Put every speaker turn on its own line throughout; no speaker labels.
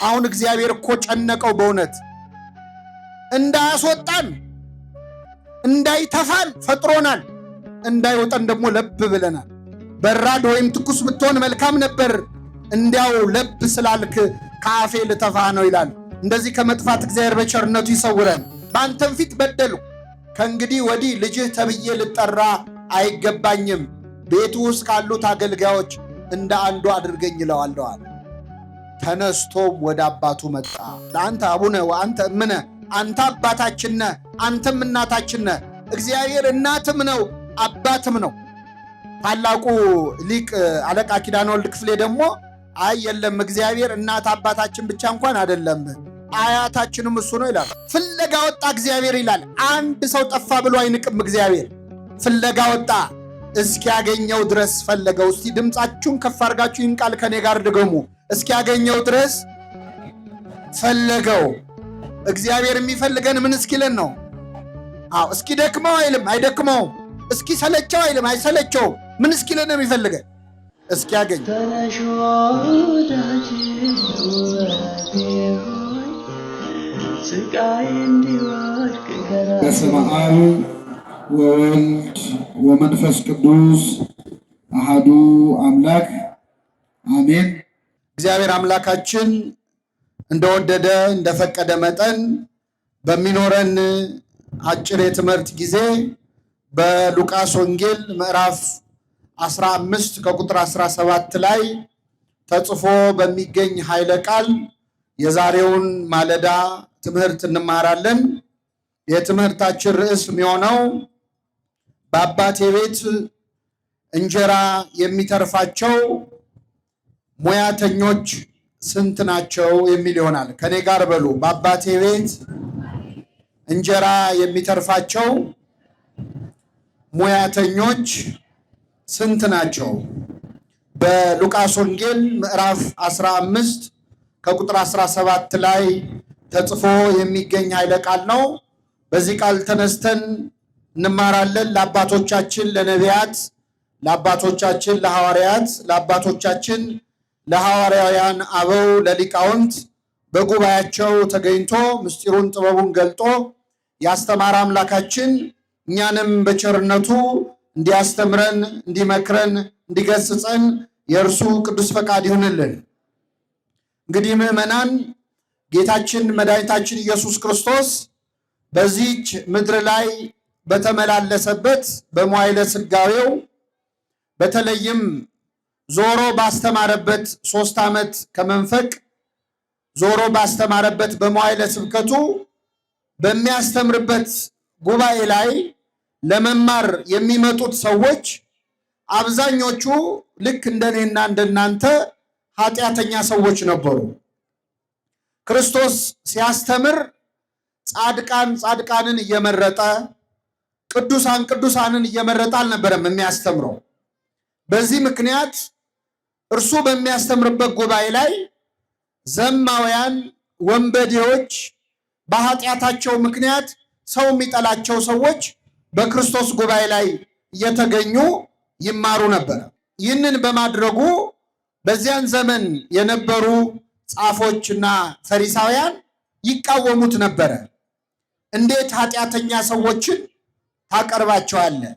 አሁን እግዚአብሔር እኮ ጨነቀው በእውነት እንዳያስወጣን እንዳይተፋን ፈጥሮናል። እንዳይወጣን ደግሞ ለብ ብለናል። በራድ ወይም ትኩስ ብትሆን መልካም ነበር፣ እንዲያው ለብ ስላልክ ከአፌ ልተፋ ነው ይላል። እንደዚህ ከመጥፋት እግዚአብሔር በቸርነቱ ይሰውረን። በአንተም ፊት በደሉ፣ ከእንግዲህ ወዲህ ልጅህ ተብዬ ልጠራ አይገባኝም። ቤቱ ውስጥ ካሉት አገልጋዮች እንደ አንዱ አድርገኝ ይለዋለዋል። ተነስቶም ወደ አባቱ መጣ። ለአንተ አቡነ ወአንተ እምነ፣ አንተ አባታችን ነህ፣ አንተም እናታችን ነህ። እግዚአብሔር እናትም ነው አባትም ነው። ታላቁ ሊቅ አለቃ ኪዳነ ወልድ ክፍሌ ደግሞ አይ የለም እግዚአብሔር እናት አባታችን ብቻ እንኳን አይደለም አያታችንም እሱ ነው ይላል። ፍለጋ ወጣ እግዚአብሔር ይላል። አንድ ሰው ጠፋ ብሎ አይንቅም እግዚአብሔር። ፍለጋ ወጣ እስኪያገኘው ድረስ ፈለገው። እስቲ ድምፃችሁን ከፍ አድርጋችሁ ይህን ቃል ከኔ ጋር ድገሙ። እስኪያገኘው ድረስ ፈለገው። እግዚአብሔር የሚፈልገን ምን እስኪለን ነው? አዎ እስኪደክመው አይልም፣ አይደክመውም። እስኪሰለቸው አይልም፣ አይሰለቸውም። ምን እስኪለን ነው የሚፈልገን? እስኪያገኝ።
በስመ አብ ወወልድ ወመንፈስ ቅዱስ አሐዱ አምላክ አሜን።
እግዚአብሔር አምላካችን እንደወደደ እንደፈቀደ መጠን በሚኖረን አጭር የትምህርት ጊዜ በሉቃስ ወንጌል ምዕራፍ 15 ከቁጥር 17 ላይ ተጽፎ በሚገኝ ኃይለ ቃል የዛሬውን ማለዳ ትምህርት እንማራለን። የትምህርታችን ርዕስ የሚሆነው በአባቴ ቤት እንጀራ የሚተርፋቸው ሙያተኞች ስንት ናቸው የሚል ይሆናል። ከኔ ጋር በሉ። በአባቴ ቤት እንጀራ የሚተርፋቸው ሙያተኞች ስንት ናቸው? በሉቃስ ወንጌል ምዕራፍ 15 ከቁጥር 17 ላይ ተጽፎ የሚገኝ ኃይለ ቃል ነው። በዚህ ቃል ተነስተን እንማራለን። ለአባቶቻችን ለነቢያት፣ ለአባቶቻችን ለሐዋርያት፣ ለአባቶቻችን ለሐዋርያውያን አበው ለሊቃውንት በጉባኤያቸው ተገኝቶ ምስጢሩን ጥበቡን ገልጦ ያስተማረ አምላካችን እኛንም በቸርነቱ እንዲያስተምረን፣ እንዲመክረን፣ እንዲገስጸን የእርሱ ቅዱስ ፈቃድ ይሁንልን። እንግዲህ ምዕመናን ጌታችን መድኃኒታችን ኢየሱስ ክርስቶስ በዚህች ምድር ላይ በተመላለሰበት በመዋዕለ ሥጋዌው በተለይም ዞሮ ባስተማረበት 3 ዓመት ከመንፈቅ ዞሮ ባስተማረበት በመዋዕለ ስብከቱ በሚያስተምርበት ጉባኤ ላይ ለመማር የሚመጡት ሰዎች አብዛኞቹ ልክ እንደኔና እንደናንተ ኃጢአተኛ ሰዎች ነበሩ። ክርስቶስ ሲያስተምር ጻድቃንን እየመረጠ ቅዱሳንን እየመረጠ አልነበረም የሚያስተምረው። በዚህ ምክንያት እርሱ በሚያስተምርበት ጉባኤ ላይ ዘማውያን ወንበዴዎች፣ በኃጢአታቸው ምክንያት ሰው የሚጠላቸው ሰዎች በክርስቶስ ጉባኤ ላይ እየተገኙ ይማሩ ነበር። ይህንን በማድረጉ በዚያን ዘመን የነበሩ ጻፎችና ፈሪሳውያን ይቃወሙት ነበረ። እንዴት ኃጢአተኛ ሰዎችን ታቀርባቸዋለህ?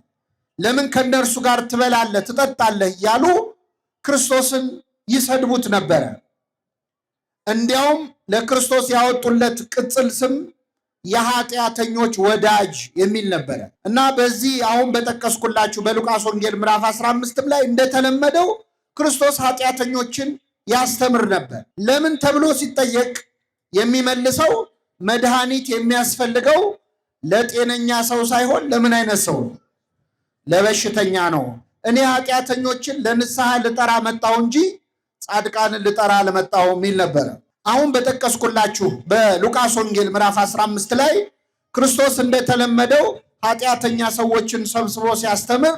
ለምን ከእነርሱ ጋር ትበላለህ ትጠጣለህ? እያሉ ክርስቶስን ይሰድቡት ነበረ። እንዲያውም ለክርስቶስ ያወጡለት ቅጽል ስም የኃጢአተኞች ወዳጅ የሚል ነበረ እና በዚህ አሁን በጠቀስኩላችሁ በሉቃስ ወንጌል ምዕራፍ 15 ላይ እንደተለመደው ክርስቶስ ኃጢአተኞችን ያስተምር ነበር። ለምን ተብሎ ሲጠየቅ የሚመልሰው መድኃኒት የሚያስፈልገው ለጤነኛ ሰው ሳይሆን ለምን አይነት ሰው ነው? ለበሽተኛ ነው። እኔ ኃጢአተኞችን ለንስሐ ልጠራ መጣሁ እንጂ ጻድቃንን ልጠራ አልመጣሁ የሚል ነበረ። አሁን በጠቀስኩላችሁ በሉቃስ ወንጌል ምዕራፍ 15 ላይ ክርስቶስ እንደተለመደው ኃጢአተኛ ሰዎችን ሰብስቦ ሲያስተምር፣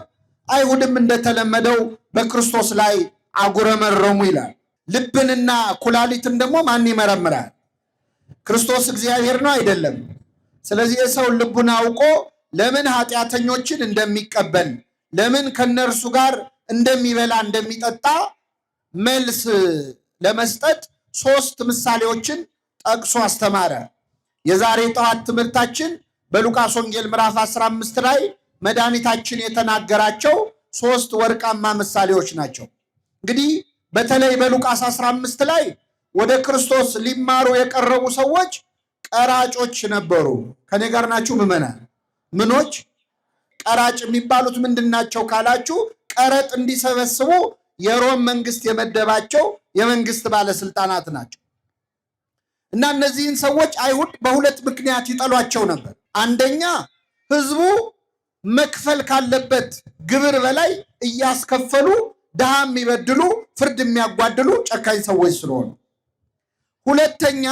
አይሁድም እንደተለመደው በክርስቶስ ላይ አጉረመረሙ ይላል። ልብንና ኩላሊትን ደግሞ ማን ይመረምራል? ክርስቶስ እግዚአብሔር ነው አይደለም? ስለዚህ የሰው ልቡን አውቆ ለምን ኃጢአተኞችን እንደሚቀበል ለምን ከነርሱ ጋር እንደሚበላ እንደሚጠጣ መልስ ለመስጠት ሶስት ምሳሌዎችን ጠቅሶ አስተማረ። የዛሬ ጠዋት ትምህርታችን በሉቃስ ወንጌል ምዕራፍ 15 ላይ መድኃኒታችን የተናገራቸው ሶስት ወርቃማ ምሳሌዎች ናቸው። እንግዲህ በተለይ በሉቃስ 15 ላይ ወደ ክርስቶስ ሊማሩ የቀረቡ ሰዎች ቀራጮች ነበሩ። ከኔ ጋር ናችሁ ምዕመናን? ምኖች? ቀራጭ የሚባሉት ምንድናቸው ካላችሁ፣ ቀረጥ እንዲሰበስቡ የሮም መንግስት የመደባቸው የመንግስት ባለስልጣናት ናቸው። እና እነዚህን ሰዎች አይሁድ በሁለት ምክንያት ይጠሏቸው ነበር። አንደኛ ህዝቡ መክፈል ካለበት ግብር በላይ እያስከፈሉ ድሃ የሚበድሉ፣ ፍርድ የሚያጓድሉ ጨካኝ ሰዎች ስለሆኑ። ሁለተኛ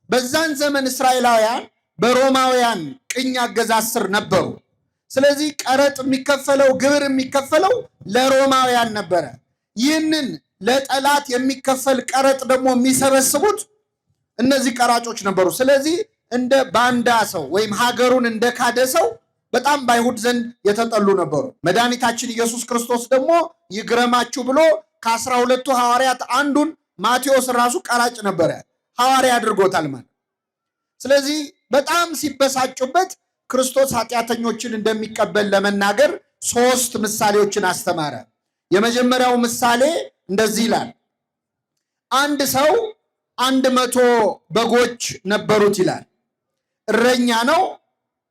በዛን ዘመን እስራኤላውያን በሮማውያን ቅኝ አገዛዝ ስር ነበሩ። ስለዚህ ቀረጥ የሚከፈለው፣ ግብር የሚከፈለው ለሮማውያን ነበረ። ይህንን ለጠላት የሚከፈል ቀረጥ ደግሞ የሚሰበስቡት እነዚህ ቀራጮች ነበሩ። ስለዚህ እንደ ባንዳ ሰው ወይም ሀገሩን እንደ ካደ ሰው በጣም በአይሁድ ዘንድ የተጠሉ ነበሩ። መድኃኒታችን ኢየሱስ ክርስቶስ ደግሞ ይግረማችሁ ብሎ ከ12ቱ ሐዋርያት አንዱን ማቴዎስ ራሱ ቀራጭ ነበረ፣ ሐዋርያ አድርጎታል ማለት። ስለዚህ በጣም ሲበሳጩበት ክርስቶስ ኃጢአተኞችን እንደሚቀበል ለመናገር ሶስት ምሳሌዎችን አስተማረ። የመጀመሪያው ምሳሌ እንደዚህ ይላል። አንድ ሰው 100 በጎች ነበሩት ይላል። እረኛ ነው።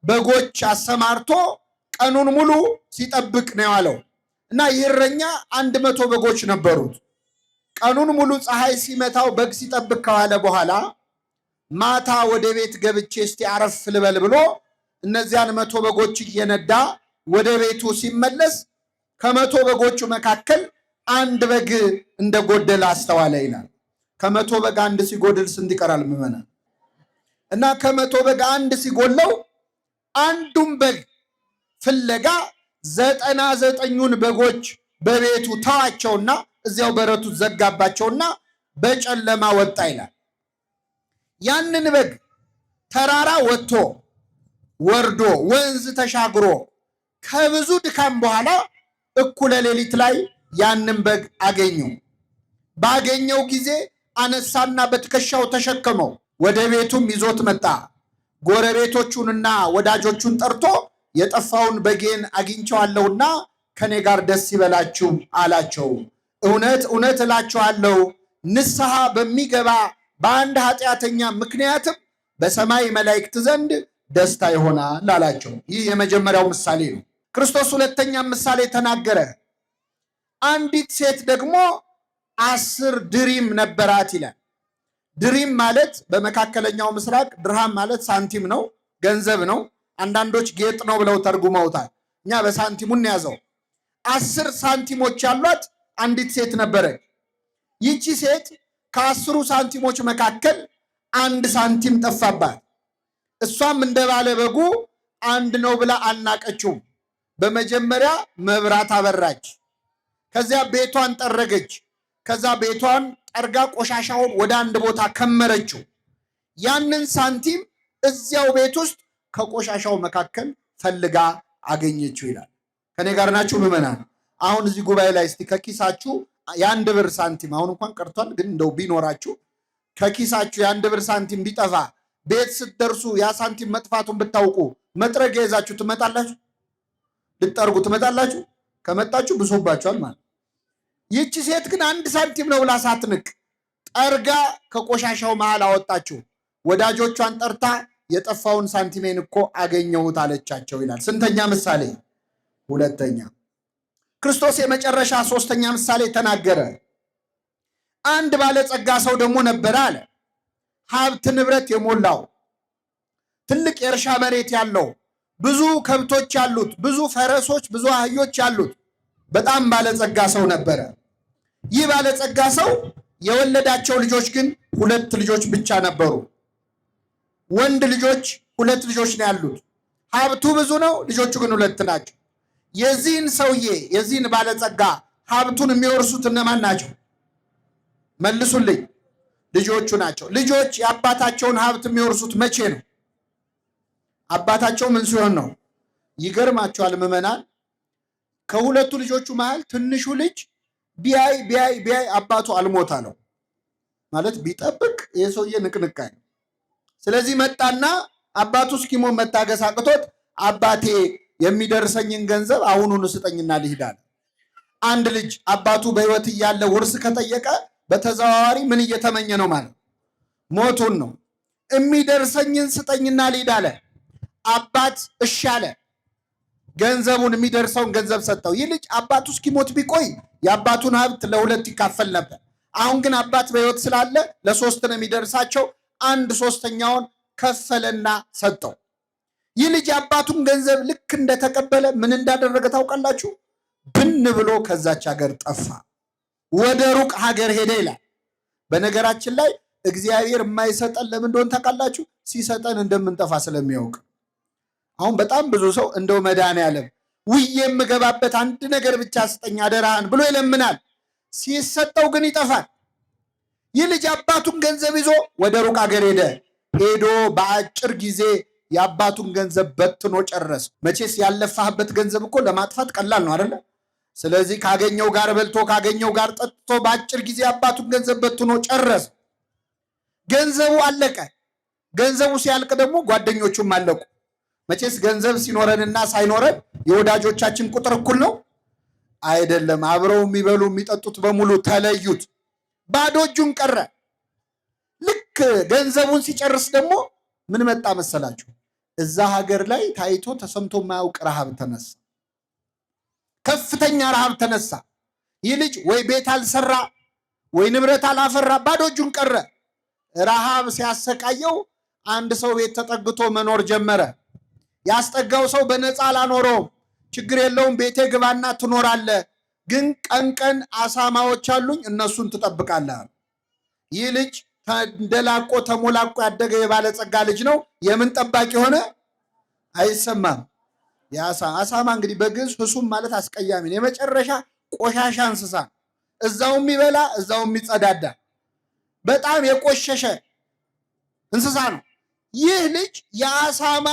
በጎች አሰማርቶ ቀኑን ሙሉ ሲጠብቅ ነው ያለው እና ይህ እረኛ 100 በጎች ነበሩት። ቀኑን ሙሉ ፀሐይ ሲመታው በግ ሲጠብቅ ከዋለ በኋላ ማታ ወደ ቤት ገብቼ እስቲ አረፍ ልበል ብሎ እነዚያን 100 በጎች እየነዳ ወደ ቤቱ ሲመለስ ከ100 በጎቹ መካከል አንድ በግ እንደጎደለ አስተዋለ ይላል። ከ100 በግ አንድ ሲጎድል ስንት ይቀራል ምዕመናን? እና ከ100 በግ አንድ ሲጎለው አንዱን በግ ፍለጋ 99ኙን በጎች በቤቱ ተዋቸውና እዚያው በረቱ ዘጋባቸውና በጨለማ ወጣ ይላል። ያንን በግ ተራራ ወጥቶ ወርዶ ወንዝ ተሻግሮ ከብዙ ድካም በኋላ እኩለ ሌሊት ላይ ያንን በግ አገኘው። ባገኘው ጊዜ አነሳና በትከሻው ተሸከመው፣ ወደ ቤቱም ይዞት መጣ። ጎረቤቶቹንና ወዳጆቹን ጠርቶ የጠፋውን በጌን አግኝቼዋለሁና ከኔ ጋር ደስ ይበላችሁ አላቸው። እውነት እውነት እላችኋለሁ ንስሐ በሚገባ በአንድ ኃጢአተኛ ምክንያትም በሰማይ መላእክት ዘንድ ደስታ ይሆናል አላቸው። ይህ የመጀመሪያው ምሳሌ ነው። ክርስቶስ ሁለተኛ ምሳሌ ተናገረ። አንዲት ሴት ደግሞ 10 ድሪም ነበራት ይላል። ድሪም ማለት በመካከለኛው ምስራቅ ድርሃም ማለት ሳንቲም ነው፣ ገንዘብ ነው። አንዳንዶች ጌጥ ነው ብለው ተርጉመውታል። እኛ በሳንቲሙን ያዘው። 10 ሳንቲሞች ያሏት አንዲት ሴት ነበረች። ይቺ ሴት ከ10 ሳንቲሞች መካከል 1 ሳንቲም ጠፋባት። እሷም እንደ ባለ በጉ አንድ ነው ብላ አልናቀችውም። በመጀመሪያ መብራት አበራች፣ ከዚያ ቤቷን ጠረገች። ከዛ ቤቷን ጠርጋ ቆሻሻውን ወደ አንድ ቦታ ከመረችው። ያንን ሳንቲም እዚያው ቤት ውስጥ ከቆሻሻው መካከል ፈልጋ አገኘችው ይላል። ከኔ ጋር ናችሁ ምዕመናን? አሁን እዚህ ጉባኤ ላይ እስቲ ከኪሳችሁ የ1 ብር ሳንቲም አሁን እንኳን ቀርቷል፣ ግን እንደው ቢኖራችሁ ከኪሳችሁ የ1 ብር ሳንቲም ቢጠፋ ቤት ስትደርሱ ያ ሳንቲም መጥፋቱን ብታውቁ መጥረጊያ ይዛችሁ ትመጣላችሁ? ልትጠርጉ ትመጣላችሁ? ከመጣችሁ ብሶባችኋል ማለት። ይህች ሴት ግን 1 ሳንቲም ነው ብላ ሳትንቅ ጠርጋ ከቆሻሻው መሃል አወጣችሁ። ወዳጆቿን ጠርታ የጠፋውን ሳንቲሜን እኮ አገኘሁት አለቻቸው ይላል። ስንተኛ ምሳሌ? ሁለተኛ። ክርስቶስ የመጨረሻ ሶስተኛ ምሳሌ ተናገረ። አንድ ባለጸጋ ሰው ደግሞ ነበረ አለ። ሀብት ንብረት የሞላው ትልቅ የእርሻ መሬት ያለው፣ ብዙ ከብቶች ያሉት፣ ብዙ ፈረሶች፣ ብዙ አህዮች ያሉት በጣም ባለጸጋ ሰው ነበረ። ይህ ባለጸጋ ሰው የወለዳቸው ልጆች ግን 2 ልጆች ብቻ ነበሩ። ወንድ ልጆች 2 ልጆች ነው ያሉት። ሀብቱ ብዙ ነው፣ ልጆቹ ግን 2 ናቸው። የዚህን ሰውዬ የዚህን ባለጸጋ ሀብቱን የሚወርሱት እነማን ናቸው? መልሱልኝ። ልጆቹ ናቸው። ልጆች የአባታቸውን ሀብት የሚወርሱት መቼ ነው? አባታቸው ምን ሲሆን ነው? ይገርማቸዋል ምዕመናን። ከ2ቱ ልጆቹ መሃል ትንሹ ልጅ ቢያይ አባቱ አልሞት አለው። ማለት ቢጠብቅ የሰውዬ ንቅንቃይ። ስለዚህ መጣና አባቱ እስኪሞት መታገስ አቅቶት አባቴ የሚደርሰኝን ገንዘብ አሁኑን ስጠኝና ልሂድ አለ። አንድ ልጅ አባቱ በሕይወት እያለ ውርስ ከጠየቀ በተዘዋዋሪ ምን እየተመኘ ነው ማለት? ሞቱን ነው። የሚደርሰኝን ስጠኝና ልሂድ አለ። አባት እሺ አለ። ገንዘቡን የሚደርሰውን ገንዘብ ሰጠው። ይህ ልጅ አባቱ እስኪሞት ቢቆይ የአባቱን ሀብት ለሁለት ይካፈል ነበር። አሁን ግን አባት በሕይወት ስላለ ለሶስት ነው የሚደርሳቸው። 1/3ኛውን ከፈለና ሰጠው። ይህ ልጅ የአባቱን ገንዘብ ልክ እንደተቀበለ ምን እንዳደረገ ታውቃላችሁ? ብን ብሎ ከዛች ሀገር ጠፋ፣ ወደ ሩቅ ሀገር ሄደ ይላል። በነገራችን ላይ እግዚአብሔር የማይሰጠን ለምን እንደሆነ ታውቃላችሁ? ሲሰጠን እንደምንጠፋ ስለሚያውቅ። አሁን በጣም ብዙ ሰው እንደው መድኃኔዓለም ውዬ የምገባበት አንድ ነገር ብቻ ስጠኝ አደራህን ብሎ ይለምናል። ሲሰጠው ግን ይጠፋል። ይህ ልጅ አባቱን ገንዘብ ይዞ ወደ ሩቅ ሀገር ሄደ። ሄዶ በአጭር ጊዜ የአባቱን ገንዘብ በትኖ ጨረሰ። መቼስ ያለፋህበት ገንዘብ እኮ ለማጥፋት ቀላል ነው አይደለ? ስለዚህ ካገኘው ጋር በልቶ ካገኘው ጋር ጠጥቶ በአጭር ጊዜ አባቱን ገንዘብ በትኖ ጨረሰ። ገንዘቡ አለቀ። ገንዘቡ ሲያልቅ ደግሞ ጓደኞቹም አለቁ። መቼስ ገንዘብ ሲኖረንና ሳይኖረን የወዳጆቻችን ቁጥር እኩል ነው አይደለም። አብረው የሚበሉ የሚጠጡት በሙሉ ተለዩት፣ ባዶ እጁን ቀረ። ልክ ገንዘቡን ሲጨርስ ደግሞ ምን መጣ መሰላችሁ? እዛ ሀገር ላይ ታይቶ ተሰምቶ የማያውቅ ረሃብ ተነሳ። ከፍተኛ ረሃብ ተነሳ። ይህ ልጅ ወይ ቤት አልሰራ ወይ ንብረት አላፈራ፣ ባዶ እጁን ቀረ። ረሃብ ሲያሰቃየው አንድ ሰው ቤት ተጠግቶ መኖር ጀመረ። ያስጠጋው ሰው በነፃ አላኖረውም። ችግር የለውም ቤቴ ግባና ትኖራለህ፣ ግን ቀን ቀን አሳማዎች አሉኝ እነሱን ትጠብቃለህ። ይህ ልጅ ተንደላቆ ተሞላቆ ያደገ የባለጸጋ ልጅ ነው። የምን ጠባቂ ሆነ? አይሰማም። አሳማ እንግዲህ በግዕዝ ህሱም ማለት አስቀያሚ ነው። የመጨረሻ ቆሻሻ እንስሳ፣ እዛው የሚበላ እዛው የሚጸዳዳ በጣም የቆሸሸ እንስሳ ነው። ይህ ልጅ የአሳማ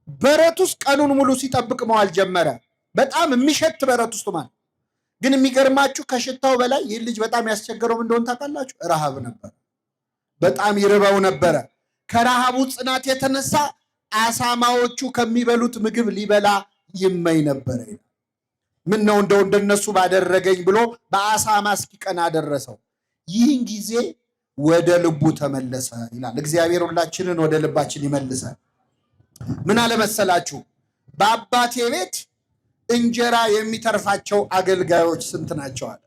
በረት ውስጥ ቀኑን ሙሉ ሲጠብቅ መዋል ጀመረ። በጣም የሚሸት በረት ውስጥ ማለት ግን የሚገርማችሁ ከሽታው በላይ ይህ ልጅ በጣም ያስቸገረው እንደሆነ ታውቃላችሁ? ረሃብ ነበር። በጣም ይርበው ነበረ። ከረሃቡ ጽናት የተነሳ አሳማዎቹ ከሚበሉት ምግብ ሊበላ ይመኝ ነበረ። ምን ነው እንደው እንደነሱ ባደረገኝ ብሎ በአሳማ እስኪቀና ደረሰው። ይህን ጊዜ ወደ ልቡ ተመለሰ ይላል። እግዚአብሔር ሁላችንን ወደ ልባችን ይመልሳል። ምን አለመሰላችሁ? በአባቴ ቤት እንጀራ የሚተርፋቸው አገልጋዮች ስንት ናቸው አለ።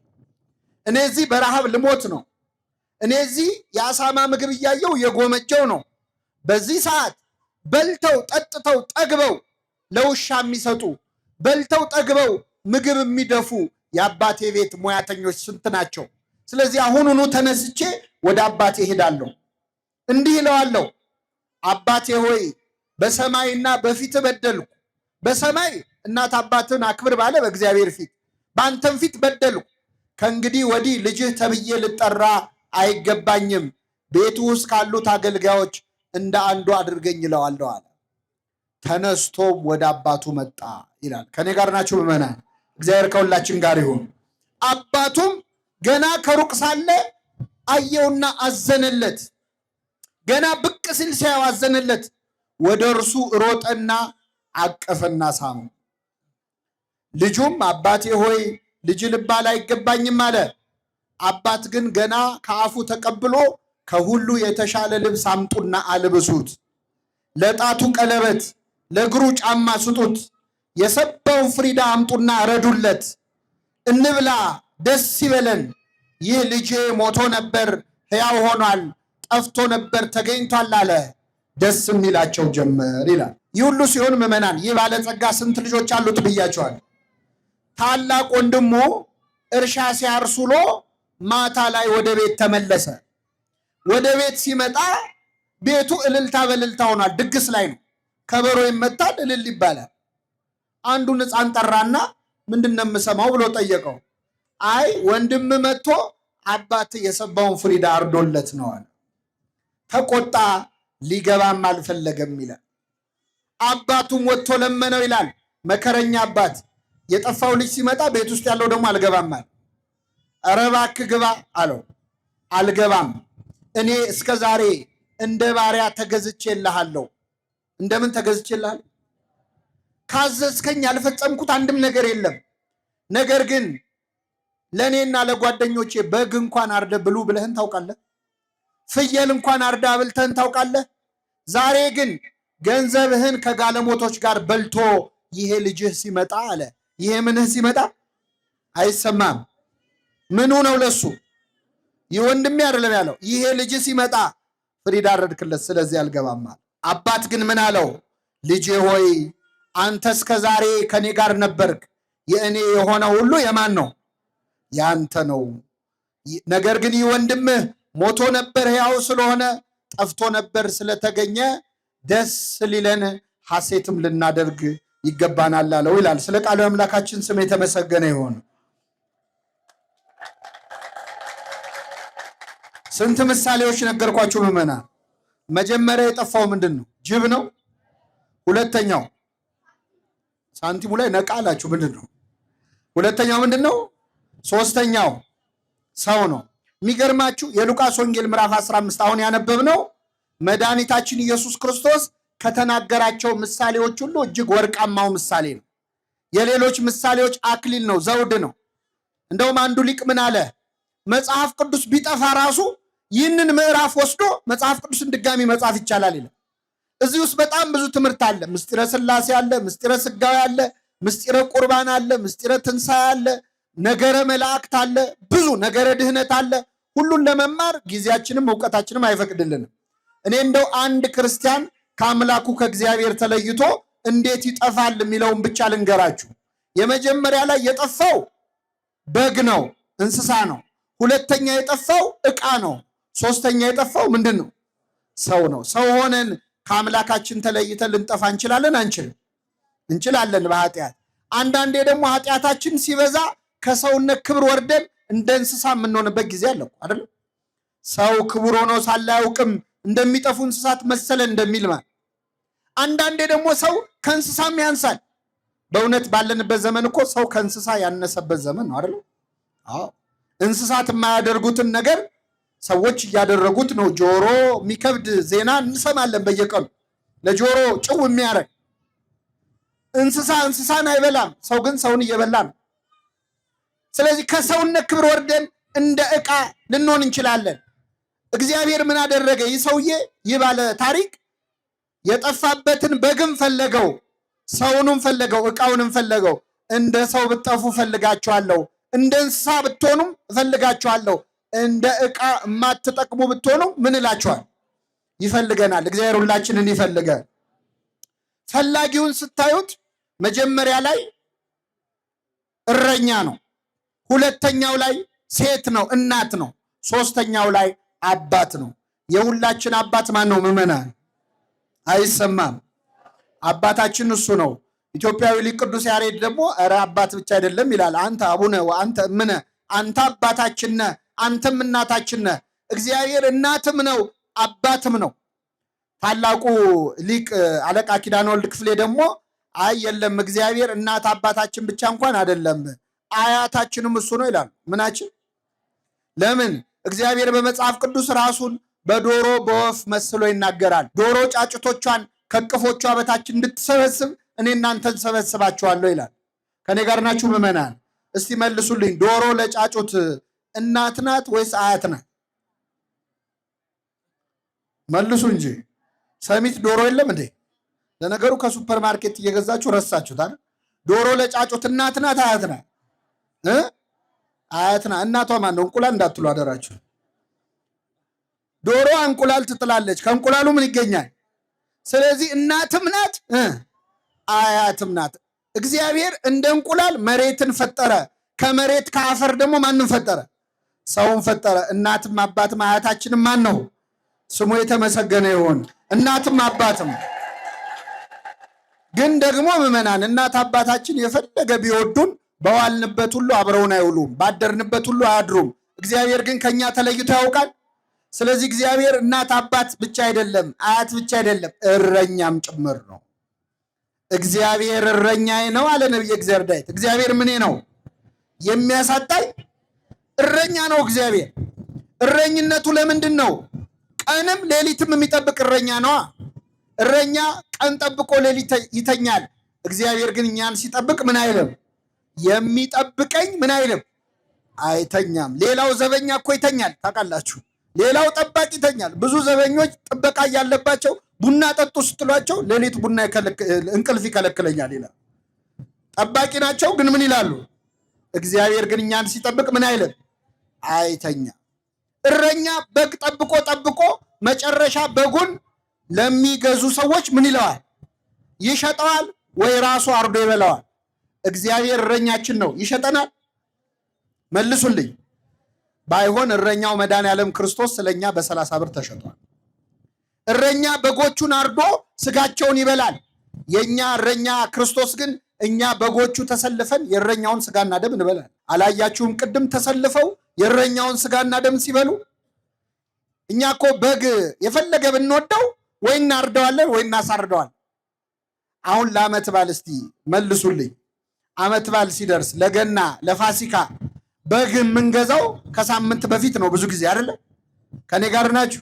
እኔ እዚህ በረሃብ ልሞት ነው። እኔ እዚህ የአሳማ ምግብ እያየው የጎመጀው ነው። በዚህ ሰዓት በልተው ጠጥተው ጠግበው ለውሻ የሚሰጡ በልተው ጠግበው ምግብ የሚደፉ የአባቴ ቤት ሙያተኞች ስንት ናቸው? ስለዚህ አሁኑኑ ተነስቼ ወደ አባቴ ሄዳለሁ፣ እንዲህ እለዋለሁ፣ አባቴ ሆይ በሰማይና በፊት በደልኩ። በሰማይ እናት አባትን አክብር ባለ በእግዚአብሔር ፊት በአንተም ፊት በደልኩ። ከእንግዲህ ወዲህ ልጅህ ተብዬ ልጠራ አይገባኝም። ቤቱ ውስጥ ካሉት አገልጋዮች እንደ አንዱ አድርገኝ እለዋለሁ አለ። ተነስቶም ወደ አባቱ መጣ ይላል። ከኔ ጋር ናችሁ ምዕመናን? እግዚአብሔር ከሁላችን ጋር ይሁን። አባቱም ገና ከሩቅ ሳለ አየውና አዘነለት። ገና ብቅ ሲል ሲያየው አዘነለት። ወደ እርሱ ሮጠና አቀፈና ሳመው። ልጁም አባቴ ሆይ ልጅ ልባል አይገባኝም አለ። አባት ግን ገና ከአፉ ተቀብሎ ከሁሉ የተሻለ ልብስ አምጡና አልብሱት፣ ለጣቱ ቀለበት፣ ለእግሩ ጫማ ስጡት፣ የሰባውን ፍሪዳ አምጡና ረዱለት፣ እንብላ ደስ ይበለን። ይህ ልጄ ሞቶ ነበር ሕያው ሆኗል፣ ጠፍቶ ነበር ተገኝቷል አለ። ደስ የሚላቸው ጀመር ይላል። ይህ ሁሉ ሲሆን ምዕመናን፣ ይህ ባለጸጋ ስንት ልጆች አሉት ብያቸዋል። ታላቅ ወንድሙ እርሻ ሲያርስ ውሎ ማታ ላይ ወደ ቤት ተመለሰ። ወደ ቤት ሲመጣ ቤቱ እልልታ በእልልታ ሆኗል። ድግስ ላይ ነው። ከበሮ ይመታል፣ እልል ይባላል። አንዱን ሕፃን ጠራና ምንድን ነው የምሰማው ብሎ ጠየቀው። አይ ወንድም መጥቶ አባት የሰባውን ፍሪዳ አርዶለት ነው አለ። ተቆጣ፣ ሊገባም አልፈለገም ይላል። አባቱም ወጥቶ ለመነው ይላል። መከረኛ አባት። የጠፋው ልጅ ሲመጣ ቤት ውስጥ ያለው ደግሞ አልገባም አለ። ኧረ እባክህ ግባ አለው። አልገባም። እኔ እስከ ዛሬ እንደ ባሪያ ተገዝቼልሃለሁ። እንደምን ተገዝቼልሃለሁ? ካዘዝከኝ ያልፈጸምኩት አንድም ነገር የለም። ነገር ግን ለእኔና ለጓደኞቼ በግ እንኳን አርደ ብሉ ብለህን ታውቃለህ? ፍየል እንኳን አርዳ ብልተህን ታውቃለህ? ዛሬ ግን ገንዘብህን ከጋለሞቶች ጋር በልቶ ይሄ ልጅህ ሲመጣ አለ። ይሄ ምንህ ሲመጣ አይሰማም? ምኑ ነው ለሱ? ይህ ወንድሜ አይደለም ያለው። ይሄ ልጅ ሲመጣ ፍሪዳ አረድክለት፣ ስለዚህ አልገባም አለ። አባት ግን ምን አለው? ልጄ ሆይ አንተ እስከ ዛሬ ከኔ ጋር ነበርክ። የእኔ የሆነ ሁሉ የማን ነው? ያንተ ነው። ነገር ግን ይህ ወንድምህ ሞቶ ነበር፣ ሕያው ስለሆነ ጠፍቶ ነበር ስለተገኘ ደስ ሊለን ሐሴትም ልናደርግ ይገባናል አለው ይላል። ስለ ቃሉ አምላካችን ስም የተመሰገነ ይሁን። ስንት ምሳሌዎች ነገርኳችሁ ምዕመናን። መጀመሪያ የጠፋው ምንድን ነው? ጅብ ነው። ሁለተኛው ሳንቲሙ ላይ ነቃ አላችሁ፣ ምንድን ነው? ሁለተኛው ምንድን ነው? ሶስተኛው ሰው ነው። የሚገርማችሁ የሉቃስ ወንጌል ምዕራፍ 15 አሁን ያነበብነው መድኃኒታችን ኢየሱስ ክርስቶስ ከተናገራቸው ምሳሌዎች ሁሉ እጅግ ወርቃማው ምሳሌ ነው። የሌሎች ምሳሌዎች አክሊል ነው፣ ዘውድ ነው። እንደውም አንዱ ሊቅ ምን አለ? መጽሐፍ ቅዱስ ቢጠፋ ራሱ ይህንን ምዕራፍ ወስዶ መጽሐፍ ቅዱስን ድጋሚ መጻፍ ይቻላል ይላል። እዚህ ውስጥ በጣም ብዙ ትምህርት አለ። ምስጢረ ሥላሴ አለ፣ ምስጢረ ሥጋዌ አለ፣ ምስጢረ ቁርባን አለ፣ ምስጢረ ትንሣኤ አለ፣ ነገረ መላእክት አለ፣ ብዙ ነገረ ድህነት አለ። ሁሉን ለመማር ጊዜያችንም እውቀታችንም አይፈቅድልንም። እኔ እንደው አንድ ክርስቲያን ከአምላኩ ከእግዚአብሔር ተለይቶ እንዴት ይጠፋል የሚለውን ብቻ ልንገራችሁ። የመጀመሪያ ላይ የጠፋው በግ ነው፣ እንስሳ ነው። ሁለተኛ የጠፋው ዕቃ ነው። ሶስተኛ የጠፋው ምንድን ነው? ሰው ነው። ሰው ሆነን ከአምላካችን ተለይተን ልንጠፋ እንችላለን? አንችልም? እንችላለን በኃጢአት። አንዳንዴ ደግሞ ኃጢአታችን ሲበዛ ከሰውነት ክብር ወርደን እንደ እንስሳ የምንሆንበት ጊዜ አለ አይደል? ሰው ክቡር ሆኖ ሳለ አያውቅም እንደሚጠፉ እንስሳት መሰለን እንደሚል ማለት። አንዳንዴ ደግሞ ሰው ከእንስሳም ያንሳል። በእውነት ባለንበት ዘመን እኮ ሰው ከእንስሳ ያነሰበት ዘመን ነው አይደል? አዎ። እንስሳት የማያደርጉትን ነገር ሰዎች እያደረጉት ነው። ጆሮ የሚከብድ ዜና እንሰማለን በየቀኑ፣ ለጆሮ ጭው የሚያደርግ። እንስሳ እንስሳን አይበላም፣ ሰው ግን ሰውን እየበላ ነው። ስለዚህ ከሰውነት ክብር ወርደን እንደ ዕቃ ልንሆን እንችላለን። እግዚአብሔር ምን አደረገ? ይህ ሰውዬ ይህ ባለ ታሪክ የጠፋበትን በግም ፈለገው፣ ሰውንም ፈለገው፣ ዕቃውንም ፈለገው። እንደ ሰው ብትጠፉ እፈልጋችኋለሁ፣ እንደ እንስሳ ብትሆኑም እፈልጋችኋለሁ፣ እንደ ዕቃ የማትጠቅሙ ብትሆኑ ምን እላችኋል? ይፈልገናል። እግዚአብሔር ሁላችንን ይፈልገን። ፈላጊውን ስታዩት መጀመሪያ ላይ እረኛ ነው። ሁለተኛው ላይ ሴት ነው፣ እናት ነው። ሶስተኛው ላይ አባት ነው። የሁላችን አባት ማን ነው ምዕመናን? አይሰማም? አባታችን እሱ ነው። ኢትዮጵያዊ ሊቅ ቅዱስ ያሬድ ደግሞ ኧረ አባት ብቻ አይደለም ይላል። አንተ አቡነ ወአንተ እምነ፣ አንተ አባታችን ነህ፣ አንተም እናታችን ነህ። እግዚአብሔር እናትም ነው አባትም ነው። ታላቁ ሊቅ አለቃ ኪዳነ ወልድ ክፍሌ ደግሞ አይ የለም እግዚአብሔር እናት አባታችን ብቻ እንኳን አይደለም አያታችንም እሱ ነው ይላል። ምናችን? ለምን? እግዚአብሔር በመጽሐፍ ቅዱስ ራሱን በዶሮ በወፍ መስሎ ይናገራል። ዶሮ ጫጭቶቿን ከቅፎቿ በታች እንድትሰበስብ እኔ እናንተን ሰበስባችኋለሁ ይላል። ከኔ ጋር ናችሁ ምዕመናን? እስቲ መልሱልኝ። ዶሮ ለጫጩት እናት ናት ወይስ አያት ናት? መልሱ እንጂ። ሰሚት ዶሮ የለም እንዴ? ለነገሩ ከሱፐር ማርኬት እየገዛችሁ ረሳችሁታል። ዶሮ ለጫጩት እናት ናት አያት ናት? አያት ናት። እናቷ ማን ነው? እንቁላል እንዳትሉ አደራችሁ። ዶሮ እንቁላል ትጥላለች። ከእንቁላሉ ምን ይገኛል? ስለዚህ እናትም ናት አያትም ናት። እግዚአብሔር እንደ እንቁላል መሬትን ፈጠረ። ከመሬት ከአፈር ደግሞ ማንን ፈጠረ? ሰውን ፈጠረ። እናትም አባትም አያታችንም ማን ነው? ስሙ የተመሰገነ ይሁን። እናትም አባትም። ግን ደግሞ ምዕመናን እናት አባታችን የፈለገ ቢወዱን በዋልንበት ሁሉ አብረውን አይውሉም፣ ባደርንበት ሁሉ አያድሩም። እግዚአብሔር ግን ከኛ ተለይቶ ያውቃል። ስለዚህ እግዚአብሔር እናት አባት ብቻ አይደለም፣ አያት ብቻ አይደለም፣ እረኛም ጭምር ነው። እግዚአብሔር እረኛዬ ነው አለ ነብየ እግዚአብሔር ዳዊት። እግዚአብሔር ምኔ ነው? የሚያሳጣኝ እረኛ ነው እግዚአብሔር። እረኝነቱ ለምንድን ነው? ቀንም ሌሊትም የሚጠብቅ እረኛ ነዋ። እረኛ ቀን ጠብቆ ሌሊት ይተኛል። እግዚአብሔር ግን እኛን ሲጠብቅ ምን አይልም? የሚጠብቀኝ ምን አይልም? አይተኛም። ሌላው ዘበኛ እኮ ይተኛል ታውቃላችሁ። ሌላው ጠባቂ ይተኛል። ብዙ ዘበኞች ጥበቃ እያለባቸው ቡና ጠጡ ስትሏቸው ሌሊት ቡና እንቅልፍ ይከለክለኛል ይላል። ጠባቂ ናቸው ግን ምን ይላሉ? እግዚአብሔር ግን እኛን ሲጠብቅ ምን አይልም? አይተኛም። እረኛ በግ ጠብቆ መጨረሻ በጉን ለሚገዙ ሰዎች ምን ይለዋል? ይሸጠዋል ወይ ራሱ አርዶ ይበላዋል? እግዚአብሔር እረኛችን ነው፣ ይሸጠናል? መልሱልኝ። ባይሆን እረኛው መድኃኔዓለም ክርስቶስ ስለኛ በ30 ብር ተሸጧል። እረኛ በጎቹን አርዶ ስጋቸውን ይበላል። የኛ እረኛ ክርስቶስ ግን እኛ በጎቹ ተሰልፈን የእረኛውን ስጋና ደም እንበላል። አላያችሁም? ቅድም ተሰልፈው የእረኛውን ስጋና ደም ሲበሉ። እኛ እኮ በግ የፈለገ ብንወደው ወይ እናርደዋለን ወይ እናሳርደዋለን። አሁን ለዓመት በዓል እስቲ መልሱልኝ። ዓመት በዓል ሲደርስ ለገና ለፋሲካ በግ የምንገዛው ከሳምንት በፊት ነው ብዙ ጊዜ አይደለ? ከኔ ጋር ናችሁ?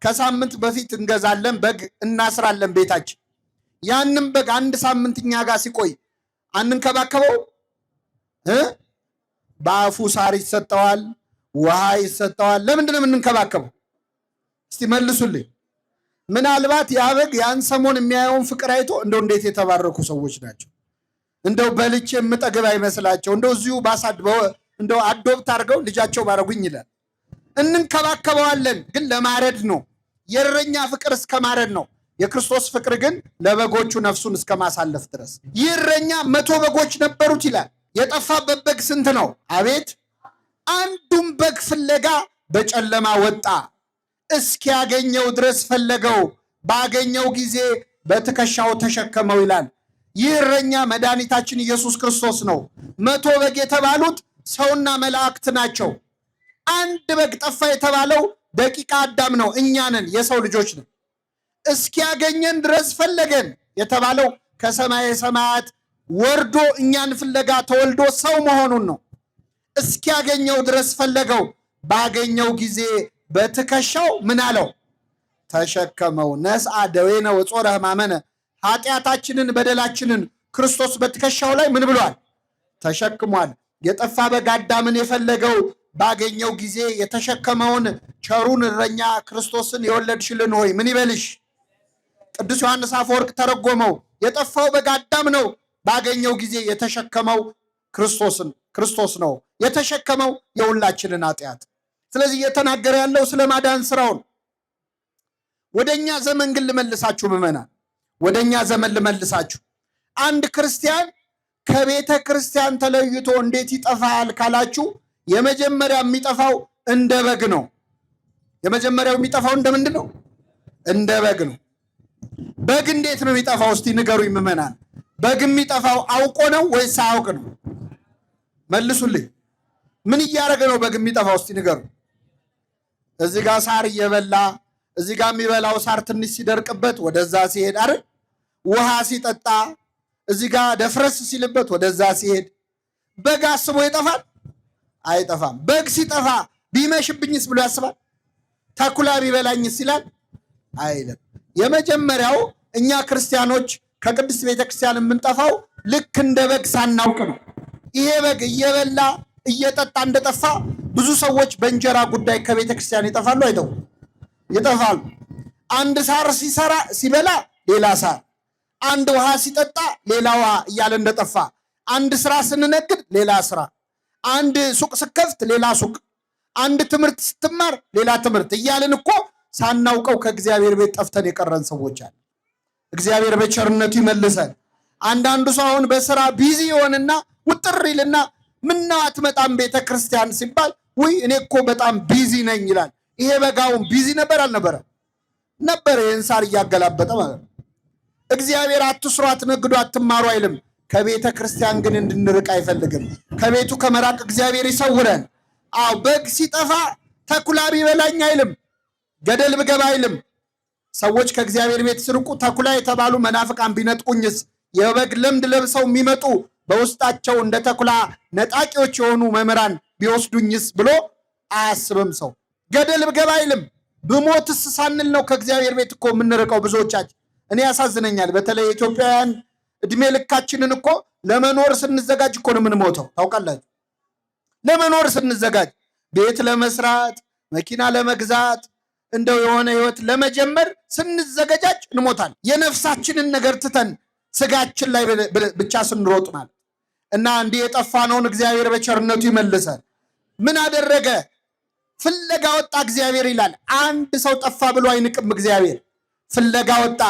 ከሳምንት በፊት እንገዛለን፣ በግ እናስራለን ቤታችን። ያንም በግ አንድ ሳምንት እኛ ጋር ሲቆይ አንንከባከበው? በአፉ ሳር ይሰጠዋል፣ ውሃ ይሰጠዋል። ለምንድን ነው የምንንከባከበው? እስቲ መልሱልኝ። ምናልባት ያ በግ ያን ሰሞን የሚያየውን ፍቅር አይቶ እንደው እንዴት የተባረኩ ሰዎች ናቸው፣ እንደው በልቼ የምጠግብ አይመስላቸው፣ እንደው እዚሁ እንደው አዶብት አድርገው ልጃቸው ባረጉኝ ይላል። እንንከባከበዋለን፣ ግን ለማረድ ነው። የእረኛ ፍቅር እስከ ማረድ ነው። የክርስቶስ ፍቅር ግን ለበጎቹ ነፍሱን እስከ ማሳለፍ ድረስ። ይህ እረኛ 100 በጎች ነበሩት ይላል። የጠፋበት በግ ስንት ነው? አቤት! አንዱም በግ ፍለጋ በጨለማ ወጣ፣ እስኪያገኘው ድረስ ፈለገው፣ ባገኘው ጊዜ በትከሻው ተሸከመው ይላል። ይህ እረኛ መድኃኒታችን ኢየሱስ ክርስቶስ ነው። 100 በግ የተባሉት ሰውና መላእክት ናቸው። አንድ በግ ጠፋ የተባለው ደቂቀ አዳም ነው፣ እኛ ነን፣ የሰው ልጆች ነን። እስኪያገኘን ድረስ ፈለገን የተባለው ከሰማየ ሰማያት ወርዶ እኛን ፍለጋ ተወልዶ ሰው መሆኑን ነው። እስኪያገኘው ድረስ ፈለገው፣ ባገኘው ጊዜ በትከሻው ምን አለው? ተሸከመው። ነስአ ደዌነ ወጾረ ሕማመነ፣ ኃጢአታችንን በደላችንን ክርስቶስ በትከሻው ላይ ምን ብሏል? ተሸክሟል። የጠፋ በግ አዳምን የፈለገው ባገኘው ጊዜ የተሸከመውን ቸሩን እረኛ ክርስቶስን የወለድሽልን ሆይ ምን ይበልሽ? ቅዱስ ዮሐንስ አፈወርቅ ተረጎመው። የጠፋው በግ አዳም ነው፣ ባገኘው ጊዜ የተሸከመው ክርስቶስ ነው፣ የተሸከመው የሁላችንን ኃጢአት። ስለዚህ እየተናገረ ያለው ስለ ማዳን ስራውን። ወደኛ ዘመን ግን ልመልሳችሁ ምዕመናን፣ ወደኛ ዘመን ልመልሳችሁ። አንድ ክርስቲያን ከቤተ ክርስቲያን ተለይቶ እንዴት ይጠፋል ካላችሁ፣ የመጀመሪያ የሚጠፋው እንደ በግ ነው። የመጀመሪያው የሚጠፋው እንደ ምንድን ነው? እንደ በግ ነው። በግ እንዴት ነው የሚጠፋው? እስቲ ንገሩኝ ምዕመናን። በግ የሚጠፋው አውቆ ነው ወይስ ሳያውቅ ነው? መልሱልኝ። ምን እያደረገ ነው በግ የሚጠፋው? እስቲ ንገሩ። እዚህ ጋር ሳር እየበላ እዚህ ጋር የሚበላው ሳር ትንሽ ሲደርቅበት ወደዛ ሲሄድ አይደል? ውሃ ሲጠጣ እዚህ ጋር ደፍረስ ሲልበት ወደዛ ሲሄድ። በግ አስቦ ይጠፋል? አይጠፋም። በግ ሲጠፋ ቢመሽብኝስ ብሎ ያስባል? ተኩላ ቢበላኝስ ይላል? አይልም። የመጀመሪያው እኛ ክርስቲያኖች ከቅድስት ቤተክርስቲያን የምንጠፋው ልክ እንደ በግ ሳናውቅ ነው። ይሄ በግ እየበላ እየጠጣ እንደጠፋ ብዙ ሰዎች በእንጀራ ጉዳይ ከቤተክርስቲያን ይጠፋሉ። አይተው ይጠፋሉ። አንድ ሳር ሲበላ ሌላ ሳር፣ አንድ ውሃ ሲጠጣ ሌላ ውሃ እያለ እንደጠፋ፣ አንድ ስራ ስንነግድ ሌላ ስራ፣ አንድ ሱቅ ስከፍት ሌላ ሱቅ፣ አንድ ትምህርት ስትማር ሌላ ትምህርት እያልን እኮ ሳናውቀው ከእግዚአብሔር ቤት ጠፍተን የቀረን ሰዎች አለ። እግዚአብሔር በቸርነቱ ይመልሰን። አንዳንዱ ሰው አሁን በስራ ቢዚ ይሆንና ውጥር ይልና ምነው አትመጣም ቤተ ክርስቲያን ሲባል ውይ እኔ እኮ በጣም ቢዚ ነኝ ይላል። ይሄ በጋውን ቢዚ ነበር አልነበረ? ነበር። ይህን ሳር እያገላበጠ ማለት ነው። እግዚአብሔር አትስሩ፣ አትነግዱ፣ አትማሩ አይልም። ከቤተ ክርስቲያን ግን እንድንርቅ አይፈልግም። ከቤቱ ከመራቅ እግዚአብሔር ይሰውረን። አዎ በግ ሲጠፋ ተኩላ ቢበላኝ አይልም፣ ገደል ብገባ አይልም። ሰዎች ከእግዚአብሔር ቤት ሲርቁ ተኩላ የተባሉ መናፍቃን ቢነጥቁኝስ፣ የበግ ለምድ ለብሰው የሚመጡ በውስጣቸው እንደ ተኩላ ነጣቂዎች የሆኑ መምህራን ቢወስዱኝስ ብሎ አያስብም ሰው። ገደል ብገባ አይልም። ብሞትስ ሳንል ነው ከእግዚአብሔር ቤት እኮ የምንርቀው ብዙዎቻችን። እኔ ያሳዝነኛል። በተለይ ኢትዮጵያውያን እድሜ ልካችንን እኮ ለመኖር ስንዘጋጅ እኮ ነው የምንሞተው። ታውቃላችሁ? ለመኖር ስንዘጋጅ ቤት ለመስራት መኪና ለመግዛት እንደው የሆነ ህይወት ለመጀመር ስንዘገጃጅ እንሞታል። የነፍሳችንን ነገር ትተን ስጋችን ላይ ብቻ ስንሮጥ ማለት እና እንዲህ የጠፋነውን እግዚአብሔር በቸርነቱ ይመልሳል። ምን አደረገ? ፍለጋ ወጣ እግዚአብሔር ይላል። አንድ ሰው ጠፋ ብሎ አይንቅም እግዚአብሔር። ፍለጋ ወጣ፣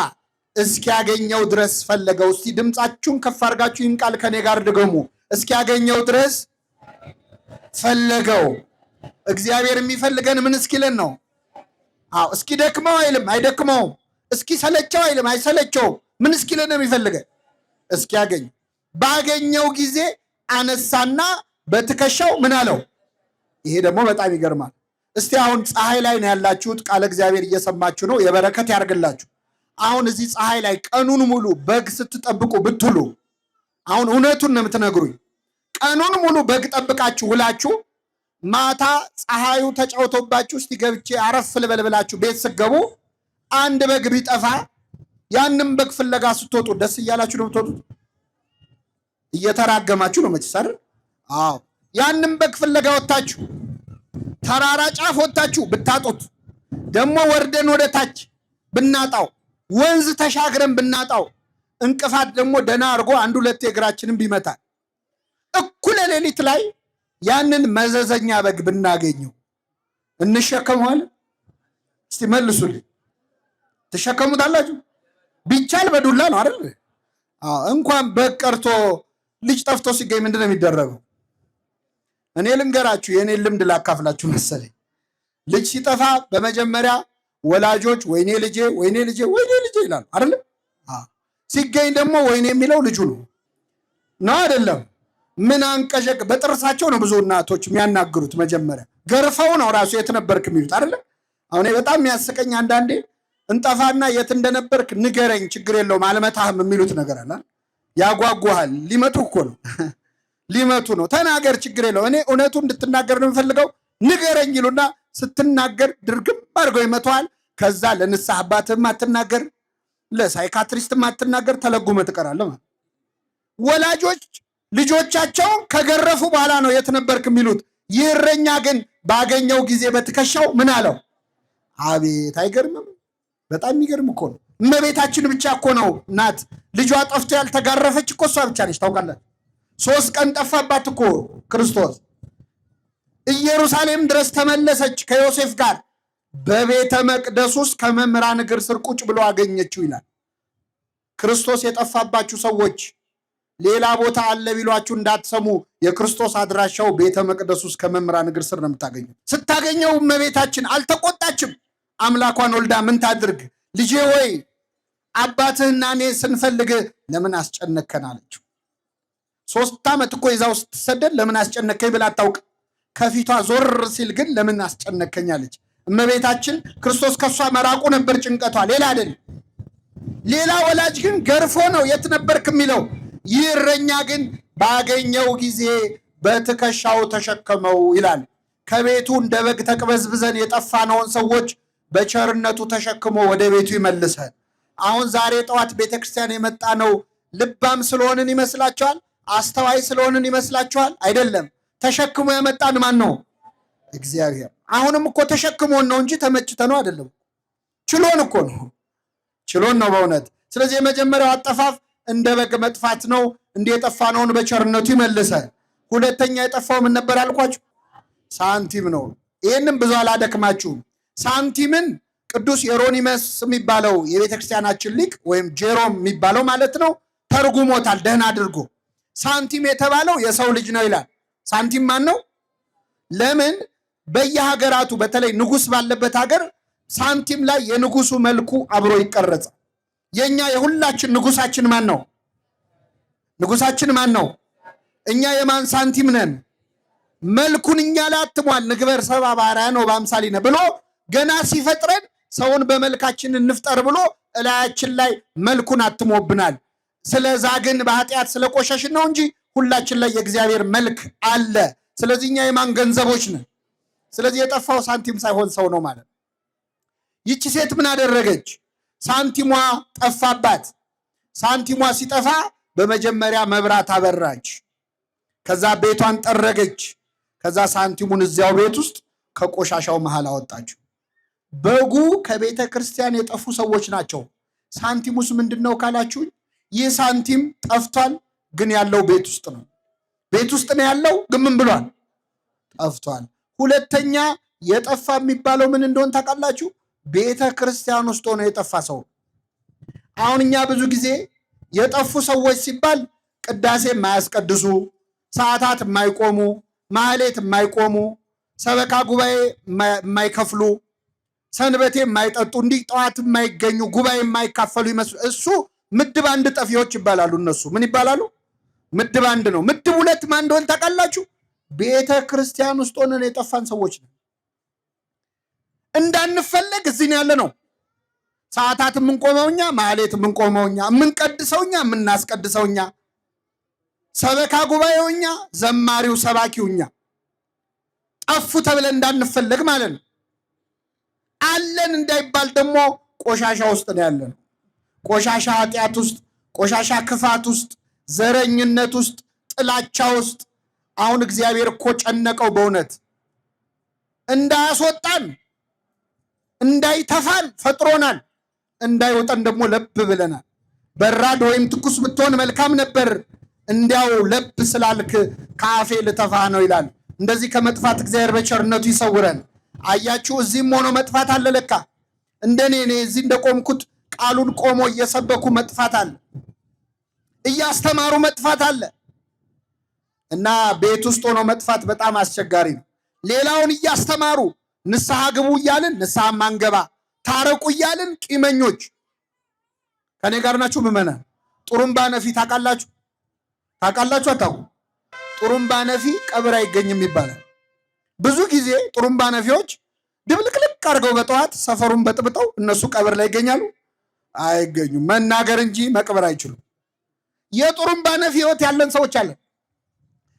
እስኪያገኘው ድረስ ፈለገው። እስቲ ድምፃችሁን ከፍ አድርጋችሁ ይህን ቃል ከኔ ጋር ድገሙ። እስኪያገኘው ድረስ ፈለገው። እግዚአብሔር የሚፈልገን ምን እስኪለን ነው? አዎ፣ እስኪ ደክመው አይልም፣ አይደክመውም። እስኪ ሰለቸው አይልም፣ አይሰለቸውም። ምን እስኪለን ነው የሚፈልገን? እስኪያገኝ። ባገኘው ጊዜ አነሳና በትከሻው ምን አለው? ይሄ ደግሞ በጣም ይገርማል። እስቲ አሁን ፀሐይ ላይ ነው ያላችሁት፣ ቃለ እግዚአብሔር እየሰማችሁ ነው። የበረከት ያርግላችሁ። አሁን እዚህ ፀሐይ ላይ ቀኑን ሙሉ በግ ስትጠብቁ ብትሉ፣ አሁን እውነቱን ነው የምትነግሩኝ። ቀኑን ሙሉ በግ ጠብቃችሁ ውላችሁ ማታ ፀሐዩ ተጫውቶባችሁ እስቲ ገብቼ አረፍ ልበል ብላችሁ ቤት ስገቡ አንድ በግ ቢጠፋ ያንም በግ ፍለጋ ስትወጡ ደስ እያላችሁ ነው የምትወጡት? እየተራገማችሁ ነው መቼስ አይደል? አዎ። ያንም በግ ፍለጋ ወጣችሁ ተራራ ጫፍ ወጣችሁ ብታጡት፣ ደግሞ ወርደን ወደ ታች ብናጣው፣ ወንዝ ተሻግረን ብናጣው፣ እንቅፋት ደግሞ ደና አድርጎ አንድ ሁለት እግራችንን ቢመታል፣ እኩለ ሌሊት ላይ ያንን መዘዘኛ በግ ብናገኘው እንሸከመዋለን? እስቲ መልሱልኝ። ትሸከሙታላችሁ? ቢቻል በዱላ ነው አይደል? እንኳን በግ ቀርቶ ልጅ ጠፍቶ ሲገኝ ምንድን ነው የሚደረገው? እኔ ልንገራችሁ፣ የእኔን ልምድ ላካፍላችሁ መሰለኝ። ልጅ ሲጠፋ በመጀመሪያ ወላጆች ወይኔ ልጄ፣ ወይኔ ልጄ፣ ወይኔ ልጄ ይላሉ አይደለም? ሲገኝ ደግሞ ወይኔ የሚለው ልጁ ነው አይደለም? ምን አንቀዠቅ በጥርሳቸው ነው ብዙ እናቶች የሚያናግሩት። መጀመሪያ ገርፈው ነው ራሱ የት ነበርክ የሚሉት አይደለም? አሁን በጣም የሚያስቀኝ አንዳንዴ እንጠፋና የት እንደነበርክ ንገረኝ፣ ችግር የለውም አልመታህም የሚሉት ነገር አለ። ያጓጓሃል። ሊመቱ እኮ ነው ሊመቱ ነው። ተናገር፣ ችግር የለው፣ እኔ እውነቱ እንድትናገር ነው የምፈልገው፣ ንገረኝ ይሉና ስትናገር ድርግም አድርገው ይመተዋል። ከዛ ለንስሐ አባትህም አትናገር፣ ለሳይካትሪስትም አትናገር፣ ተለጉመህ ትቀራለህ ማለት። ወላጆች ልጆቻቸውን ከገረፉ በኋላ ነው የት ነበርክ የሚሉት። ይህ እረኛ ግን ባገኘው ጊዜ በትከሻው ምን አለው? አቤት! አይገርምም? በጣም የሚገርም እኮ ነው። እመቤታችን ብቻ እኮ ነው ናት ልጇ ጠፍቶ ያልተጋረፈች እኮ እሷ ብቻ ነች። ታውቃለች? 3 ቀን ጠፋባት እኮ ክርስቶስ። ኢየሩሳሌም ድረስ ተመለሰች ከዮሴፍ ጋር። በቤተ መቅደስ ውስጥ ከመምህራን እግር ስር ቁጭ ብሎ አገኘችው ይላል። ክርስቶስ የጠፋባችሁ ሰዎች ሌላ ቦታ አለ ቢሏችሁ እንዳትሰሙ። የክርስቶስ አድራሻው ቤተ መቅደስ ውስጥ ከመምህራን እግር ስር ነው የምታገኘው። ስታገኘው እመቤታችን አልተቆጣችም። አምላኳን ወልዳ ምን ታድርግ? ልጄ ወይ አባትህና እኔ ስንፈልግ ለምን አስጨነከን አለችው። 3 ዓመት እኮ ይዛው ስትሰደድ ለምን አስጨነከኝ ብላ አታውቅ። ከፊቷ ዞር ሲል ግን ለምን አስጨነከኝ አለች። እመቤታችን ክርስቶስ ከሷ መራቁ ነበር ጭንቀቷ፣ ሌላ አይደል። ሌላ ወላጅ ግን ገርፎ ነው የት ነበርክ የሚለው። ይህ እረኛ ግን ባገኘው ጊዜ በትከሻው ተሸከመው ይላል። ከቤቱ እንደ በግ ተቅበዝብዘን የጠፋነውን ሰዎች በቸርነቱ ተሸክሞ ወደ ቤቱ ይመልሳል። አሁን ዛሬ ጠዋት ቤተክርስቲያን የመጣ ነው ልባም ስለሆንን ይመስላችኋል? አስተዋይ ስለሆንን ይመስላችኋል? አይደለም። ተሸክሞ የመጣን ማን ነው? እግዚአብሔር። አሁንም እኮ ተሸክሞን ነው እንጂ ተመችተነው አይደለም። ችሎን እኮ ነው፣ ችሎን ነው በእውነት። ስለዚህ የመጀመሪያው አጠፋፍ እንደ በግ መጥፋት ነው። እንደ የጠፋነውን በቸርነቱ ይመልሳል። ሁለተኛ የጠፋው ምን ነበር አልኳችሁ? ሳንቲም ነው። ይህንም ብዙ አላደክማችሁም። ሳንቲምን ቅዱስ የሮኒመስ የሚባለው የቤተክርስቲያናችን ሊቅ ወይም ጄሮም የሚባለው ማለት ነው ተርጉሞታል ደህና አድርጎ። ሳንቲም የተባለው የሰው ልጅ ነው ይላል። ሳንቲም ማን ነው? ለምን በየሀገራቱ በተለይ ንጉስ ባለበት ሀገር ሳንቲም ላይ የንጉሱ መልኩ አብሮ ይቀረጻል። የኛ የሁላችን ንጉሳችን ማን ነው? ንጉሳችን ማን ነው? እኛ የማን ሳንቲም ነን? መልኩን እኛ ላይ አትሟል። ንግበር ሰብአ በአርአያነ ወበአምሳሊነ ብሎ ገና ሲፈጥረን ሰውን በመልካችን እንፍጠር ብሎ እላያችን ላይ መልኩን አትሞብናል። ስለዛ ግን በኃጢአት ስለቆሸሽን ነው እንጂ ሁላችን ላይ የእግዚአብሔር መልክ አለ። ስለዚህ እኛ የማን ገንዘቦች ነን? ስለዚህ የጠፋው ሳንቲም ሳይሆን ሰው ነው ማለት ነው። ይቺ ሴት ምን አደረገች? ሳንቲሟ ጠፋባት። ሳንቲሟ ሲጠፋ በመጀመሪያ መብራት አበራች። ከዛ ቤቷን ጠረገች። ከዛ ሳንቲሙን እዚያው ቤት ውስጥ ከቆሻሻው መሃል አወጣችው። በጉ ከቤተ ክርስቲያን የጠፉ ሰዎች ናቸው። ሳንቲሙስ ምንድን ነው ካላችሁኝ፣ ይህ ሳንቲም ጠፍቷል፣ ግን ያለው ቤት ውስጥ ነው። ቤት ውስጥ ነው ያለው፣ ግን ምን ብሏል? ጠፍቷል። ሁለተኛ የጠፋ የሚባለው ምን እንደሆን ታውቃላችሁ? ቤተ ክርስቲያን ውስጥ ሆኖ የጠፋ ሰው። አሁን እኛ ብዙ ጊዜ የጠፉ ሰዎች ሲባል ቅዳሴ የማያስቀድሱ፣ ሰዓታት የማይቆሙ፣ ማህሌት የማይቆሙ፣ ሰበካ ጉባኤ የማይከፍሉ፣ ሰንበቴ የማይጠጡ፣ እንዲህ ጠዋት የማይገኙ፣ ጉባኤ የማይካፈሉ ይመስሉ እሱ ምድብ አንድ ጠፊዎች ይባላሉ። እነሱ ምን ይባላሉ? ምድብ አንድ ነው። ምድብ ሁለት ማን እንደሆነ ታውቃላችሁ? ቤተ ክርስቲያን ውስጥ ሆነን የጠፋን ሰዎች ነው። እንዳንፈለግ እዚህ ያለ ነው። ሰዓታት የምንቆመው እኛ፣ ማህሌት የምንቆመው እኛ፣ የምንቀድሰው እኛ፣ የምናስቀድሰው እኛ፣ ሰበካ ጉባኤው እኛ፣ ዘማሪው ሰባኪው እኛ። ጠፉ ተብለን እንዳንፈለግ ማለት ነው። አለን እንዳይባል ደግሞ ቆሻሻ ውስጥ ነው ያለን። ቆሻሻ ኃጢአት ውስጥ፣ ቆሻሻ ክፋት ውስጥ፣ ዘረኝነት ውስጥ፣ ጥላቻ ውስጥ። አሁን እግዚአብሔር እኮ ጨነቀው በእውነት እንዳያስወጣን እንዳይተፋን ፈጥሮናል። እንዳይወጣን ደግሞ ለብ ብለናል። በራድ ወይም ትኩስ ብትሆን መልካም ነበር፣ እንዲያው ለብ ስላልክ ከአፌ ልተፋ ነው ይላል። እንደዚህ ከመጥፋት እግዚአብሔር በቸርነቱ ይሰውረን። አያችሁ፣ እዚህም ሆኖ መጥፋት አለ ለካ። እንደኔ እኔ እዚህ እንደቆምኩት ቃሉን ቆሞ እየሰበኩ መጥፋት አለ፣ እያስተማሩ መጥፋት አለ። እና ቤት ውስጥ ሆኖ መጥፋት በጣም አስቸጋሪ ነው። ሌላውን እያስተማሩ ንስሐ ግቡ እያልን ንስሐ ማንገባ፣ ታረቁ እያልን ቂመኞች። ከኔ ጋር ናችሁ ምዕመናን? ጥሩምባ ነፊ ታውቃላችሁ? ታውቃላችሁ? አታውቁም? ጥሩምባ ነፊ ቀብር አይገኝም ይባላል። ብዙ ጊዜ ጥሩምባ ነፊዎች ድብልቅልቅ አድርገው በጠዋት ሰፈሩን በጥብጠው እነሱ ቀብር ላይ ይገኛሉ? አይገኙም። መናገር እንጂ መቅበር አይችሉም። የጥሩምባ ነፊ ህይወት ያለን ሰዎች አለን።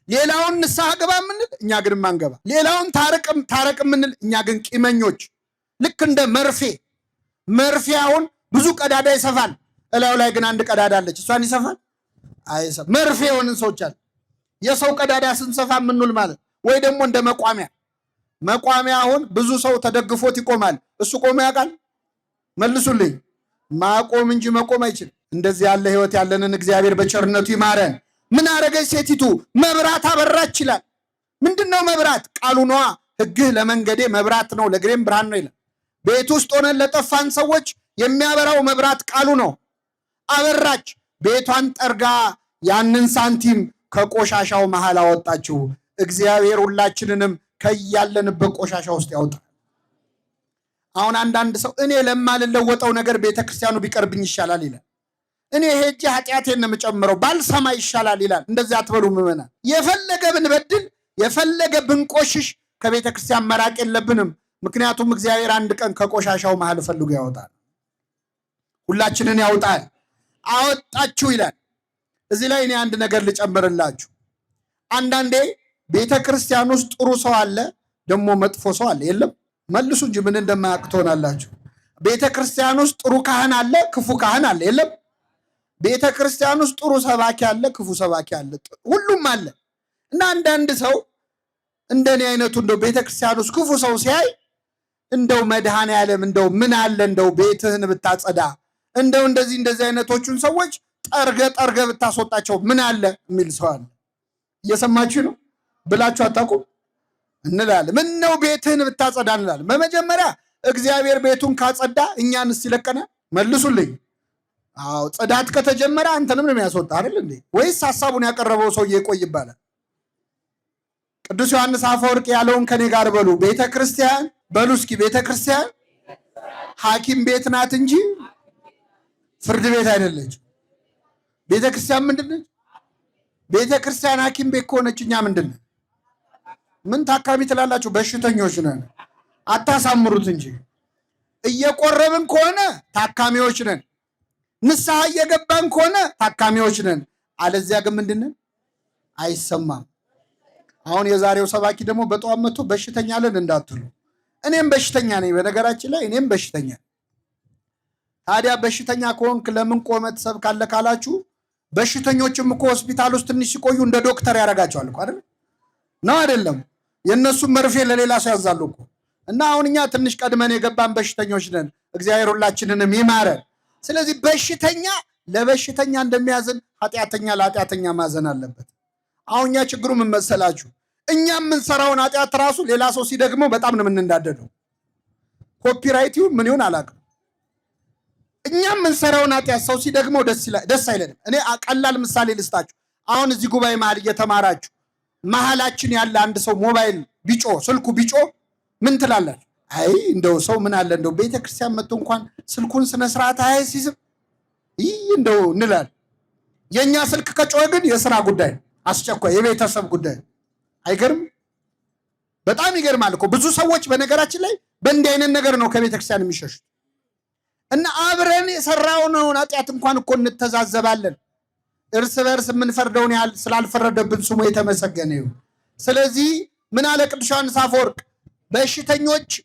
ሌላውን ንስሐ ግባ የምንል እኛ ግን ማንገባ፣ ሌላውን ታረቅ የምንል እኛ ግን ቂመኞች። ልክ እንደ መርፌ አሁን ብዙ ቀዳዳ ይሰፋል፣ እላዩ ላይ ግን አንድ ቀዳዳ አለች። እሷን ይሰፋል? አይሰፋም። መርፌ የሆንን ሰዎች አለ። የሰው ቀዳዳ ስንሰፋ የምንውል ማለት ወይ ደግሞ እንደ መቋሚያ አሁን ብዙ ሰው ተደግፎት ይቆማል። እሱ ቆሞ ያውቃል? መልሱልኝ። ማቆም እንጂ መቆም አይችልም። እንደዚህ ያለ ህይወት ያለንን እግዚአብሔር በቸርነቱ ይማረን። ምን አረገች ሴቲቱ? መብራት አበራች ይላል። ምንድነው መብራት? ቃሉ ነዋ። ሕግህ ለመንገዴ መብራት ነው ለእግሬም ብርሃን ነው ይላል። ቤት ውስጥ ሆነን ለጠፋን ሰዎች የሚያበራው መብራት ቃሉ ነው። አበራች። ቤቷን ጠርጋ ያንን ሳንቲም ከቆሻሻው መሃል አወጣችው። እግዚአብሔር ሁላችንንም ከያለንበት ቆሻሻ ውስጥ ያውጣል። አሁን አንዳንድ ሰው እኔ ለማልለወጠው ነገር ቤተክርስቲያኑ ቢቀርብኝ ይሻላል ይላል። እኔ ሄጄ ኃጢአቴን ነው የምጨምረው ባልሰማ ይሻላል ይላል። እንደዚህ አትበሉ ምዕመናን። የፈለገ ብንበድል የፈለገ ብንቆሽሽ ከቤተ ክርስቲያን መራቅ የለብንም። ምክንያቱም እግዚአብሔር አንድ ቀን ከቆሻሻው መሃል ፈልጎ ያወጣል፣ ሁላችንን ያውጣል። አወጣችሁ ይላል። እዚህ ላይ እኔ አንድ ነገር ልጨምርላችሁ። አንዳንዴ ቤተ ክርስቲያን ውስጥ ጥሩ ሰው አለ፣ ደግሞ መጥፎ ሰው አለ። የለም መልሱ እንጂ ምን እንደማያውቅ ትሆናላችሁ። ቤተ ክርስቲያን ውስጥ ጥሩ ካህን አለ፣ ክፉ ካህን አለ። የለም ቤተ ክርስቲያን ውስጥ ጥሩ ሰባኪ አለ፣ ክፉ ሰባኪ አለ፣ ሁሉም አለ። እና አንዳንድ ሰው እንደኔ አይነቱ እንደው ቤተ ክርስቲያን ውስጥ ክፉ ሰው ሲያይ እንደው መድኃኔዓለም እንደው ምን አለ እንደው ቤትህን ብታጸዳ፣ እንደው እንደዚህ አይነቶቹን ሰዎች ጠርገ ብታስወጣቸው ምን አለ የሚል ሰው አለ። እየሰማችሁ ነው ብላችሁ አታውቁም እንላለን። ምን ነው ቤትህን ብታጸዳ እንላለን። በመጀመሪያ እግዚአብሔር ቤቱን ካጸዳ እኛንስ ይለቀናል? መልሱልኝ። አዎ ጽዳት ከተጀመረ አንተንም ነው የሚያስወጣ አይደል እንዴ? ወይስ ሐሳቡን ያቀረበው ሰውዬ ይቆይ ይባላል? ቅዱስ ዮሐንስ አፈወርቅ ያለውን ከኔ ጋር በሉ። ቤተ ክርስቲያን በሉ እስኪ፣ ቤተ ክርስቲያን ሐኪም ቤት ናት እንጂ ፍርድ ቤት አይደለች። ቤተ ክርስቲያን ምንድን ነች? ቤተ ክርስቲያን ሐኪም ቤት ከሆነች እኛ ምንድን ነን? ምን ታካሚ ትላላችሁ? በሽተኞች ነን። አታሳምሩት እንጂ። እየቆረብን ከሆነ ታካሚዎች ነን። ንስሐ እየገባን ከሆነ ታካሚዎች ነን። አለዚያ ግን ምንድን ነን? አይሰማም። አሁን የዛሬው ሰባኪ ደግሞ በጠዋት መጥቶ በሽተኛ አለን እንዳትሉ። እኔም በሽተኛ ነኝ፣ በነገራችን ላይ እኔም በሽተኛ። ታዲያ በሽተኛ ከሆንክ ለምን ቆመህ ትሰብካለህ ካላችሁ፣ በሽተኞችም እኮ ሆስፒታል ውስጥ ትንሽ ሲቆዩ እንደ ዶክተር ያደርጋቸዋል እኮ አይደል? ነው አይደለም? የእነሱም መርፌ ለሌላ ሰው ያዛሉ እኮ። እና አሁን እኛ ትንሽ ቀድመን የገባን በሽተኞች ነን። እግዚአብሔር ሁላችንንም ይማረን። ስለዚህ በሽተኛ ለበሽተኛ እንደሚያዝን ኃጢአተኛ ለኃጢአተኛ ማዘን አለበት። አሁን እኛ ችግሩ ምን መሰላችሁ? እኛ የምንሰራውን ኃጢአት ራሱ ሌላ ሰው ሲደግመው በጣም ነው የምንናደደው። ኮፒራይት ይሁን ምን ይሁን አላውቅም። እኛ የምንሰራውን ኃጢአት ሰው ሲደግመው ደስ አይለንም። እኔ ቀላል ምሳሌ ልስጣችሁ። አሁን እዚህ ጉባኤ መሀል እየተማራችሁ መሀላችን ያለ አንድ ሰው ሞባይል ቢጮ ስልኩ ቢጮ ምን ትላላችሁ? አይ እንደው ሰው ምን አለ እንደው ቤተክርስቲያን መጥቶ እንኳን ስልኩን ስነ ስርዓት አይሲዝም እንደው እንላለን። የኛ ስልክ ከጮኸ ግን የስራ ጉዳይ አስቸኳይ የቤተሰብ ጉዳይ። አይገርም? በጣም ይገርማል እኮ። ብዙ ሰዎች በነገራችን ላይ በእንዲህ አይነት ነገር ነው ከቤተክርስቲያን የሚሸሹት። እና አብረን የሰራውን ኃጢአት እንኳን እኮ እንተዛዘባለን። እርስ በርስ የምንፈርደውን ያህል ስላልፈረደብን ስሙ የተመሰገነ ይሁን። ስለዚህ ምን አለ ቅዱስ ዮሐንስ አፈወርቅ?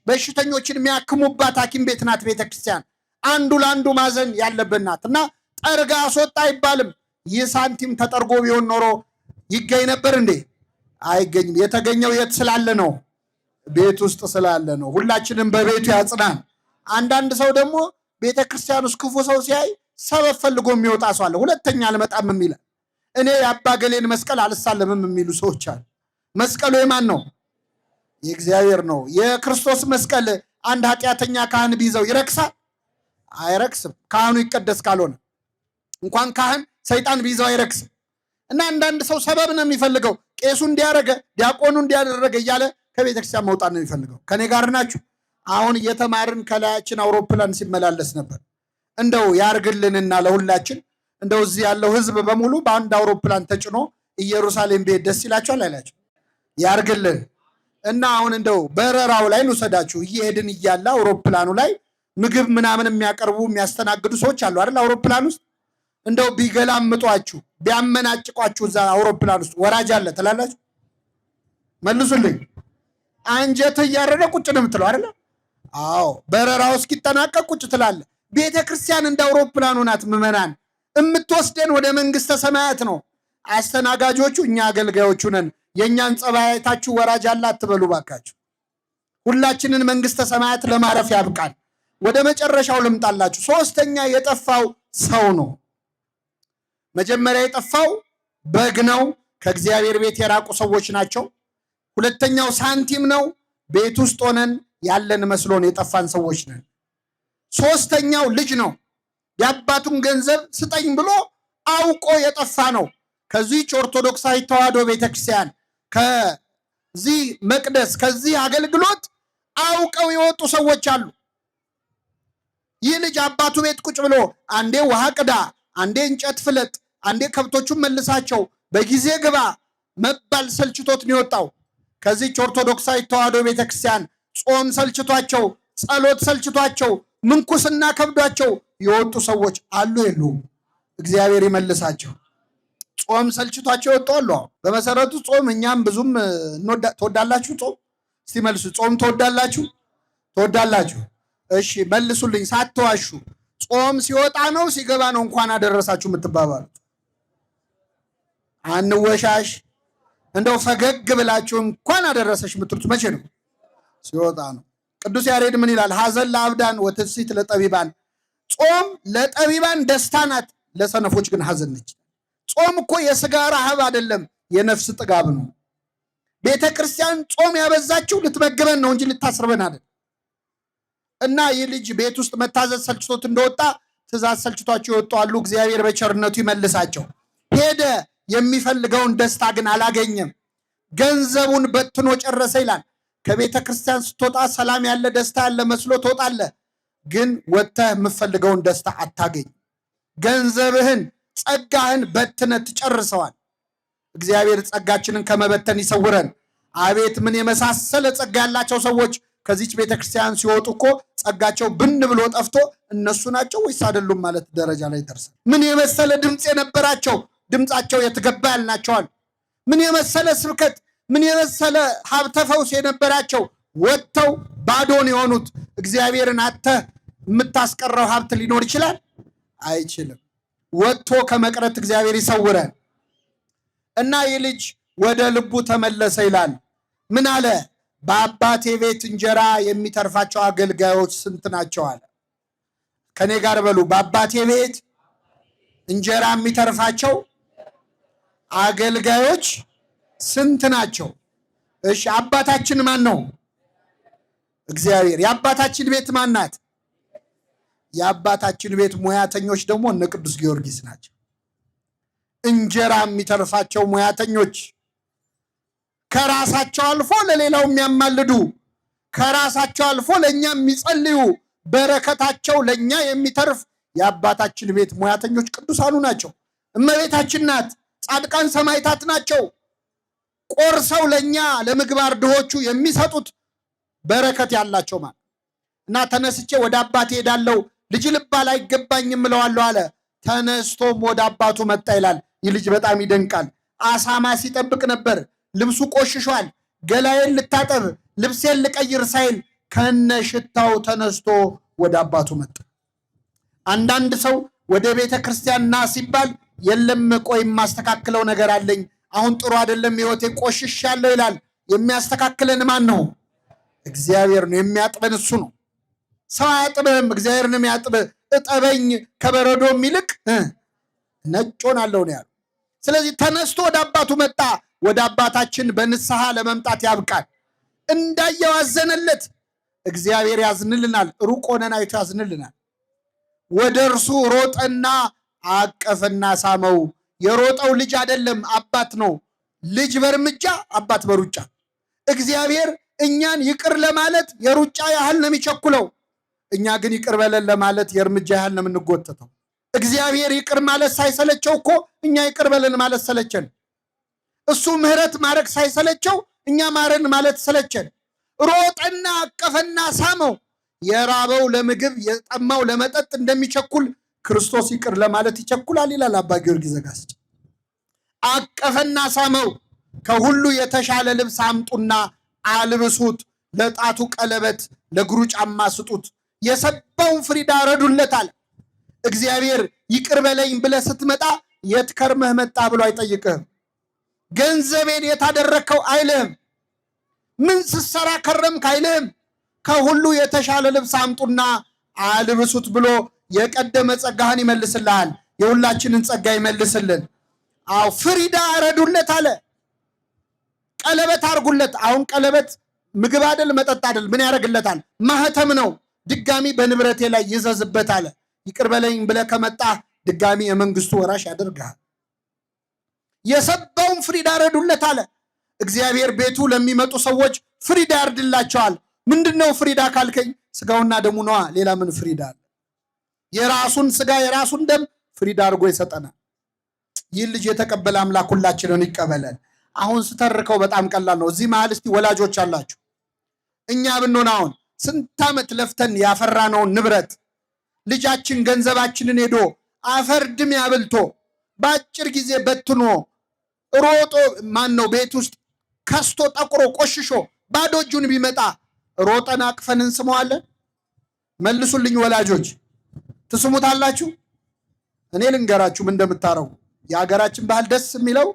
በሽተኞችን የሚያክሙባት ሐኪም ቤት ናት ቤተክርስቲያን። አንዱ ለአንዱ ማዘን ያለብን ናት። እና ጠርጋ አስወጣ አይባልም። ይህ ሳንቲም ተጠርጎ ቢሆን ኖሮ ይገኝ ነበር እንዴ? አይገኝም። የተገኘው የት ስላለ ነው? ቤት ውስጥ ስላለ ነው። ሁላችንም በቤቱ ያጽናን። አንዳንድ ሰው ደግሞ ቤተክርስቲያን ውስጥ ክፉ ሰው ሲያይ ሰበብ ፈልጎ የሚወጣ ሰው አለ። ሁለተኛ አልመጣም የሚል እኔ የአባ ገሌን መስቀል አልሳለምም የሚሉ ሰዎች አሉ። መስቀሉ የማን ነው? የእግዚአብሔር ነው። የክርስቶስ መስቀል አንድ ኃጢአተኛ ካህን ቢይዘው ይረክሳል? አይረክስም። ካህኑ ይቀደስ ካልሆነ እንኳን ካህን ሰይጣን ቢይዘው አይረክስም። እና አንዳንድ ሰው ሰበብ ነው የሚፈልገው። ቄሱ እንዲያደረገ ዲያቆኑ እንዲያደረገ እያለ ከቤተክርስቲያን መውጣት ነው የሚፈልገው። ከኔ ጋር ናችሁ? አሁን እየተማርን ከላያችን አውሮፕላን ሲመላለስ ነበር። እንደው ያርግልንና ለሁላችን እንደው እዚህ ያለው ህዝብ በሙሉ በአንድ አውሮፕላን ተጭኖ ኢየሩሳሌም ቤት ደስ ይላችኋል አይላችሁ? ያርግልን እና አሁን እንደው በረራው ላይ ልውሰዳችሁ። እየሄድን እያለ አውሮፕላኑ ላይ ምግብ ምናምን የሚያቀርቡ የሚያስተናግዱ ሰዎች አሉ አይደል? አውሮፕላን ውስጥ እንደው ቢገላምጧችሁ ቢያመናጭቋችሁ እዛ አውሮፕላን ውስጥ ወራጅ አለ ትላላችሁ? መልሱልኝ። አንጀት እያረረ ቁጭ ነው የምትለው አይደል? አዎ፣ በረራው እስኪጠናቀቅ ቁጭ ትላለ። ቤተ ክርስቲያን እንደ አውሮፕላኑ ናት። ምዕመናን የምትወስደን ወደ መንግስተ ሰማያት ነው። አስተናጋጆቹ እኛ አገልጋዮቹ ነን። የእኛን ጸባይታችሁ ወራጅ አለ አትበሉ ባካችሁ። ሁላችንን መንግስተ ሰማያት ለማረፍ ያብቃል። ወደ መጨረሻው ልምጣላችሁ። ሶስተኛ የጠፋው ሰው ነው። መጀመሪያ የጠፋው በግ ነው። ከእግዚአብሔር ቤት የራቁ ሰዎች ናቸው። ሁለተኛው ሳንቲም ነው። ቤት ውስጥ ሆነን ያለን መስሎን የጠፋን ሰዎች ነን። ሶስተኛው ልጅ ነው። የአባቱን ገንዘብ ስጠኝ ብሎ አውቆ የጠፋ ነው። ከዚህች ኦርቶዶክሳዊ ተዋሕዶ ቤተክርስቲያን ከዚህ መቅደስ ከዚህ አገልግሎት አውቀው የወጡ ሰዎች አሉ። ይህ ልጅ አባቱ ቤት ቁጭ ብሎ አንዴ ውሃ ቅዳ፣ አንዴ እንጨት ፍለጥ፣ አንዴ ከብቶቹን መልሳቸው፣ በጊዜ ግባ መባል ሰልችቶት ነው የወጣው። ከዚህች ኦርቶዶክሳዊ ተዋሕዶ ቤተክርስቲያን ጾም ሰልችቷቸው፣ ጸሎት ሰልችቷቸው፣ ምንኩስና ከብዷቸው የወጡ ሰዎች አሉ የሉም? እግዚአብሔር ይመልሳቸው። ጾም ሰልችቷቸው የወጡ አሉ። በመሰረቱ ጾም እኛም ብዙም ትወዳላችሁ? ጾም እስቲ መልሱ። ጾም ትወዳላችሁ? ትወዳላችሁ? እሺ መልሱልኝ ሳትዋሹ። ጾም ሲወጣ ነው ሲገባ ነው እንኳን አደረሳችሁ የምትባባሉት? አንወሻሽ። እንደው ፈገግ ብላችሁ እንኳን አደረሰሽ የምትሉት መቼ ነው? ሲወጣ ነው። ቅዱስ ያሬድ ምን ይላል? ሐዘን ለአብዳን ወትፍሲት ለጠቢባን። ጾም ለጠቢባን ደስታ ናት፣ ለሰነፎች ግን ሐዘን ነች። ጾም እኮ የስጋ ረሃብ አይደለም፣ የነፍስ ጥጋብ ነው። ቤተ ክርስቲያን ጾም ያበዛችው ልትመግበን ነው እንጂ ልታስርበን አይደለም። እና ይህ ልጅ ቤት ውስጥ መታዘዝ ሰልችቶት እንደወጣ ትእዛዝ ሰልችቷቸው የወጡ አሉ። እግዚአብሔር በቸርነቱ ይመልሳቸው። ሄደ፣ የሚፈልገውን ደስታ ግን አላገኘም። ገንዘቡን በትኖ ጨረሰ ይላል። ከቤተ ክርስቲያን ስትወጣ ሰላም ያለ ደስታ ያለ መስሎ ትወጣለህ፣ ግን ወጥተህ የምፈልገውን ደስታ አታገኝ። ገንዘብህን ጸጋህን በትነት ትጨርሰዋል። እግዚአብሔር ጸጋችንን ከመበተን ይሰውረን። አቤት ምን የመሳሰለ ጸጋ ያላቸው ሰዎች ከዚች ቤተክርስቲያን ሲወጡ እኮ ጸጋቸው ብን ብሎ ጠፍቶ እነሱ ናቸው ወይስ አይደሉም ማለት ደረጃ ላይ ደርሰን። ምን የመሰለ ድምፅ የነበራቸው ድምፃቸው የተገባ ያልናቸዋል። ምን የመሰለ ስብከት፣ ምን የመሰለ ሀብተ ፈውስ የነበራቸው ወጥተው ባዶን የሆኑት። እግዚአብሔርን አተህ የምታስቀረው ሀብት ሊኖር ይችላል? አይችልም። ወጥቶ ከመቅረት እግዚአብሔር ይሰውረን እና ይህ ልጅ ወደ ልቡ ተመለሰ ይላል። ምን አለ? በአባቴ ቤት እንጀራ የሚተርፋቸው አገልጋዮች ስንት ናቸው አለ። ከኔ ጋር በሉ፣ በአባቴ ቤት እንጀራ የሚተርፋቸው አገልጋዮች ስንት ናቸው? እሺ፣ አባታችን ማን ነው? እግዚአብሔር። የአባታችን ቤት ማን ናት? የአባታችን ቤት ሙያተኞች ደግሞ እነ ቅዱስ ጊዮርጊስ ናቸው። እንጀራ የሚተርፋቸው ሙያተኞች፣ ከራሳቸው አልፎ ለሌላው የሚያማልዱ፣ ከራሳቸው አልፎ ለእኛ የሚጸልዩ፣ በረከታቸው ለእኛ የሚተርፍ የአባታችን ቤት ሙያተኞች ቅዱሳኑ ናቸው። እመቤታችን ናት። ጻድቃን ሰማዕታት ናቸው። ቆርሰው ለእኛ ለምግባር ድሆቹ የሚሰጡት በረከት ያላቸው ማለት እና ተነስቼ ወደ አባቴ ሄዳለሁ፣ ልጅ ልባል አይገባኝም እለዋለሁ አለ። ተነስቶም ወደ አባቱ መጣ ይላል። ይህ ልጅ በጣም ይደንቃል። አሳማ ሲጠብቅ ነበር። ልብሱ ቆሽሿል። ገላዬን ልታጠብ ልብሴን ልቀይር ሳይል ከነሽታው ተነስቶ ወደ አባቱ መጣ። አንዳንድ ሰው ወደ ቤተ ክርስቲያን ና ሲባል የለም ቆይ የማስተካክለው ነገር አለኝ፣ አሁን ጥሩ አይደለም ህይወቴ ቆሽሻለሁ ይላል። የሚያስተካክለን ማን ነው? እግዚአብሔር ነው። የሚያጥበን እሱ ነው። ሰው አያጥብህም፣ እግዚአብሔር ነው የሚያጥብህ። እጠበኝ ከበረዶ ይልቅ ነጭ ሆናለሁ ነው ያለው። ስለዚህ ተነስቶ ወደ አባቱ መጣ። ወደ አባታችን በንስሐ ለመምጣት ያብቃል። እንዳየው አዘነለት። እግዚአብሔር ያዝንልናል። ሩቅ ሆነን አይቶ ያዝንልናል። ወደ እርሱ ሮጠና አቀፈና ሳመው። የሮጠው ልጅ አይደለም አባት ነው። ልጅ በእርምጃ አባት በሩጫ። እግዚአብሔር እኛን ይቅር ለማለት የሩጫ ያህል ነው የሚቸኩለው። እኛ ግን ይቅር በለን ለማለት የእርምጃ ያህል ነው የምንጎተተው። እግዚአብሔር ይቅር ማለት ሳይሰለቸው እኮ እኛ ይቅር በለን ማለት ሰለቸን። እሱ ምሕረት ማድረግ ሳይሰለቸው እኛ ማረን ማለት ሰለቸን። ሮጠና አቀፈና ሳመው። የራበው ለምግብ የጠማው ለመጠጥ እንደሚቸኩል ክርስቶስ ይቅር ለማለት ይቸኩላል ይላል አባ ጊዮርጊስ ዘጋስጫ። አቀፈና ሳመው። ከሁሉ የተሻለ ልብስ አምጡና አልብሱት፣ ለጣቱ ቀለበት ለእግሩ ጫማ ስጡት፣ የሰባውን ፍሪዳ ረዱለታል። እግዚአብሔር ይቅር በለኝ ብለህ ስትመጣ የት ከርመህ መጣ ብሎ አይጠይቅህም። ገንዘቤን የታደረከው አይልህም። ምን ስትሰራ ከረምክ አይልህም። ከሁሉ የተሻለ ልብስ አምጡና አልብሱት ብሎ የቀደመ ጸጋህን ይመልስልሃል። የሁላችንን ጸጋ ይመልስልን። አዎ ፍሪዳ ረዱለት አለ። ቀለበት አርጉለት። አሁን ቀለበት ምግብ አይደል መጠጥ አይደል፣ ምን ያደርግለታል? ማህተም ነው። ድጋሚ በንብረቴ ላይ ይዘዝበት አለ። ይቅር በለኝ ብለህ ከመጣ ድጋሚ የመንግስቱ ወራሽ ያደርግሃል። የሰባውን ፍሪዳ ረዱለት አለ። እግዚአብሔር ቤቱ ለሚመጡ ሰዎች ፍሪዳ ያርድላቸዋል። ምንድነው ፍሪዳ ካልከኝ ስጋውና ደሙ ነዋ። ሌላ ምን ፍሪዳ አለ? የራሱን ስጋ የራሱን ደም ፍሪዳ አድርጎ ይሰጠናል። ይህ ልጅ የተቀበለ አምላክ ሁላችንን ይቀበለን። አሁን ስተርከው በጣም ቀላል ነው። እዚህ መሀል እስቲ ወላጆች አላችሁ። እኛ ብንሆን አሁን ስንት ዓመት ለፍተን ያፈራነውን ንብረት ልጃችን ገንዘባችንን ሄዶ አፈር ድሜ አብልቶ በአጭር ጊዜ በትኖ ሮጦ ነው ቤት ውስጥ ከስቶ ጠቁሮ ቆሽሾ ባዶ እጁን ቢመጣ ሮጠን አቅፈን እንስመዋለን? መልሱልኝ ወላጆች፣ ትስሙታላችሁ? እኔ ልንገራችሁ ምን እንደምታረጉ። የሀገራችን ባህል ደስ የሚለው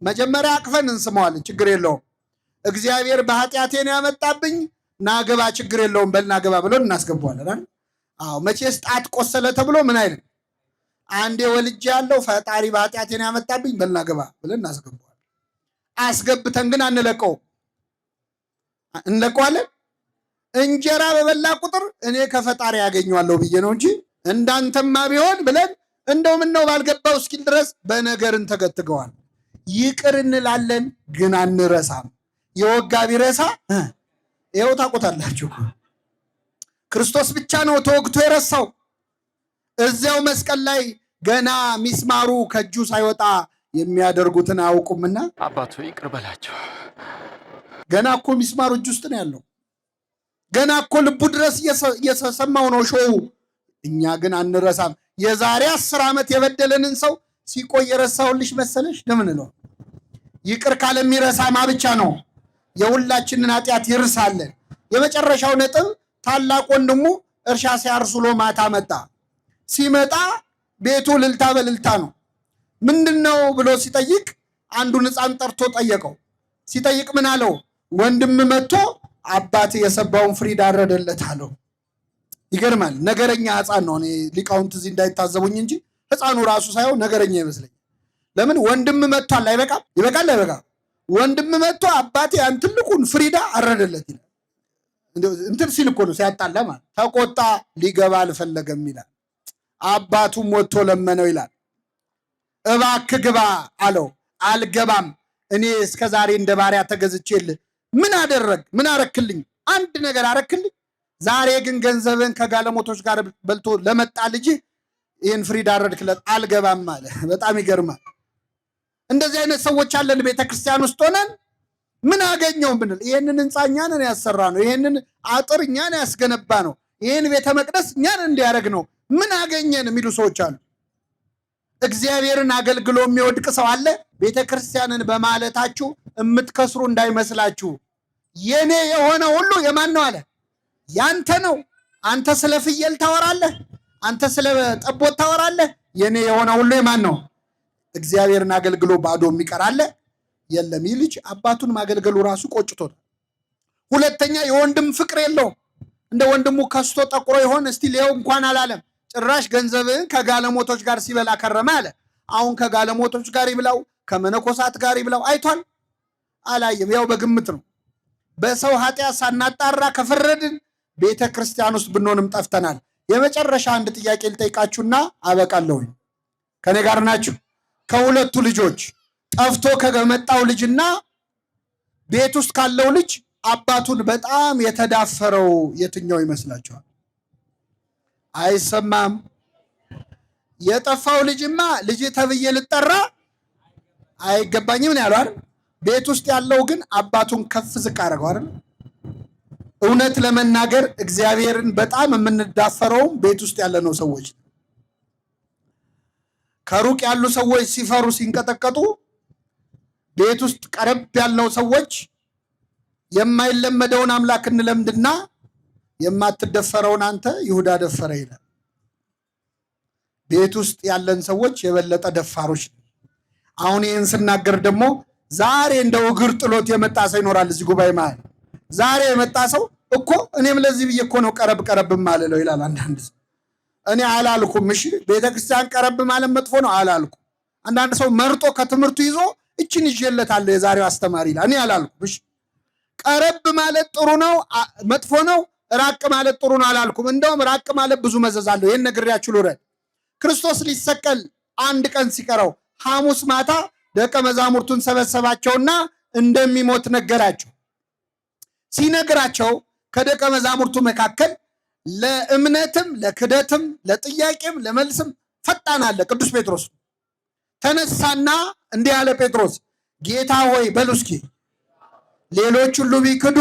መጀመሪያ አቅፈን እንስመዋለን፣ ችግር የለውም። እግዚአብሔር በኃጢአቴን ያመጣብኝ ናገባ፣ ችግር የለውም በል ናገባ ብሎ እናስገባዋለን። አዎ መቼስ ጣት ቆሰለ ተብሎ ምን አይልም። አንዴ ወልጄ ያለው ፈጣሪ በኃጢአቴን ያመጣብኝ በል ናገባ ብለን እናስገባዋለን። አስገብተን ግን አንለቀው። እንለቀዋለን። እንጀራ በበላ ቁጥር እኔ ከፈጣሪ ያገኘዋለሁ ብዬ ነው እንጂ እንዳንተማ ቢሆን ብለን እንደው ምን ነው ባልገባው እስኪል ድረስ በነገር እንተገትገዋል። ይቅር እንላለን ግን አንረሳም። የወጋ ቢረሳ ይኸው ታውቁታላችሁ። ክርስቶስ ብቻ ነው ተወግቶ የረሳው። እዚያው መስቀል ላይ ገና ሚስማሩ ከእጁ ሳይወጣ የሚያደርጉትን አያውቁምና
አባቱ ይቅር በላቸው።
ገና እኮ ሚስማሩ እጅ ውስጥ ነው ያለው። ገና እኮ ልቡ ድረስ እየሰማው ነው ሾው። እኛ ግን አንረሳም። የዛሬ 10 ዓመት የበደለንን ሰው ሲቆይ የረሳውልሽ መሰለሽ ለምን ነው? ይቅር ካለ የሚረሳማ ብቻ ነው። የሁላችንን ኃጢአት ይርሳለን። የመጨረሻው ነጥብ ታላቅ ወንድሙ እርሻ ሲያርሱሎ ማታ መጣ። ሲመጣ ቤቱ ልልታ በልልታ ነው። ምንድነው ብሎ ሲጠይቅ አንዱን ሕፃን ጠርቶ ጠየቀው። ሲጠይቅ ምን አለው? ወንድም መጥቶ አባት የሰባውን ፍሪዳ አረደለት አለው። ይገርማል። ነገረኛ ሕፃን ነው። እኔ ሊቃውንት እዚህ እንዳይታዘቡኝ እንጂ ሕፃኑ ራሱ ሳይሆን ነገረኛ ይመስለኛል። ለምን ወንድም መጥቷል? አይበቃም? ይበቃል? አይበቃም? ወንድም መጥቶ አባቴ ያን ትልቁን ፍሪዳ አረደለት ይላል። እንትን ሲል እኮ ነው ሲያጣላ ማለት። ተቆጣ፣ ሊገባ አልፈለገም ይላል። አባቱም ወጥቶ ለመነው ይላል። እባክህ ግባ አለው። አልገባም፣ እኔ እስከ ዛሬ እንደ ባሪያ ተገዝቼልህ ምን አረክልኝ? አንድ ነገር አረክልኝ? ዛሬ ግን ገንዘብን ከጋለሞቶች ጋር በልቶ ለመጣ ልጅ ይህን ፍሪዳ አረድክለት። አልገባም አለ። በጣም ይገርማል። እንደዚህ አይነት ሰዎች አለን ቤተክርስቲያን ውስጥ ሆነን ምን አገኘው ብንል ይህንን ህንፃ እኛን ያሰራ ነው፣ ይህንን አጥር እኛን ያስገነባ ነው፣ ይህን ቤተ መቅደስ እኛን እንዲያደርግ ነው፣ ምን አገኘን የሚሉ ሰዎች አሉ። እግዚአብሔርን አገልግሎ የሚወድቅ ሰው አለ። ቤተክርስቲያንን በማለታችሁ የምትከስሩ እንዳይመስላችሁ። የኔ የሆነ ሁሉ የማን ነው አለ? ያንተ ነው። አንተ ስለ ፍየል ታወራለህ፣ አንተ ስለ ጠቦት ታወራለህ። የኔ የሆነ ሁሉ የማን ነው? እግዚአብሔርን አገልግሎ ባዶ የሚቀር አለ? የለም። ይህ ልጅ አባቱን ማገልገሉ ራሱ ቆጭቶታል። ሁለተኛ የወንድም ፍቅር የለውም። እንደ ወንድሙ ከስቶ ጠቁሮ ይሆን እስቲ ሊየው እንኳን አላለም። ጭራሽ ገንዘብህን ከጋለሞቶች ጋር ሲበላ ከረመ አለ። አሁን ከጋለሞቶች ጋር ይብላው ከመነኮሳት ጋር ይብላው አይቷል? አላየም። ያው በግምት ነው። በሰው ኃጢአት ሳናጣራ ከፈረድን ቤተ ክርስቲያን ውስጥ ብንሆንም ጠፍተናል። የመጨረሻ አንድ ጥያቄ ልጠይቃችሁና አበቃለሁኝ። ከኔ ጋር ናችሁ? ከሁለቱ ልጆች ጠፍቶ ከመጣው ልጅና ቤት ውስጥ ካለው ልጅ አባቱን በጣም የተዳፈረው የትኛው ይመስላችኋል? አይሰማም። የጠፋው ልጅማ ልጅ ተብዬ ልጠራ አይገባኝም ነው ያለው አይደል? ቤት ውስጥ ያለው ግን አባቱን ከፍ ዝቅ አደረገው አይደል? እውነት ለመናገር እግዚአብሔርን በጣም የምንዳፈረው ቤት ውስጥ ያለነው ሰዎች። ከሩቅ ያሉ ሰዎች ሲፈሩ ሲንቀጠቀጡ፣ ቤት ውስጥ ቀረብ ያለው ሰዎች የማይለመደውን አምላክ እንለምድና የማትደፈረውን አንተ ይሁዳ ደፈረ ይላል። ቤት ውስጥ ያለን ሰዎች የበለጠ ደፋሮች። አሁን ይህን ስናገር ደግሞ ዛሬ እንደው እግር ጥሎት የመጣ ሰው ይኖራል እዚህ ጉባኤ መሃል። ዛሬ የመጣ ሰው እኮ እኔም ለዚህ ብዬ እኮ ነው ቀረብ ማለለው ይላል አንዳንድ ሰው። እኔ አላልኩም። እሺ ቤተክርስቲያን ቀረብ ማለት መጥፎ ነው አላልኩም። አንዳንድ ሰው መርጦ ከትምህርቱ ይዞ እችን ይዤለታለሁ የዛሬው አስተማሪ ይላል። እኔ አላልኩም። እሺ ቀረብ ማለት ጥሩ ነው መጥፎ ነው፣ ራቅ ማለት ጥሩ ነው አላልኩም። እንደውም ራቅ ማለት ብዙ መዘዝ አለው። ይሄን ነግሬያችሁ ልውረድ። ክርስቶስ ሊሰቀል አንድ ቀን ሲቀረው ሐሙስ ማታ ደቀ መዛሙርቱን ሰበሰባቸውና እንደሚሞት ነገራቸው። ሲነግራቸው ከደቀ መዛሙርቱ መካከል ለእምነትም ለክደትም ለጥያቄም ለመልስም ፈጣን አለ። ቅዱስ ጴጥሮስ ተነሳና እንዲህ አለ። ጴጥሮስ ጌታ ሆይ በሉ እስኪ ሌሎች ሁሉ ቢክዱ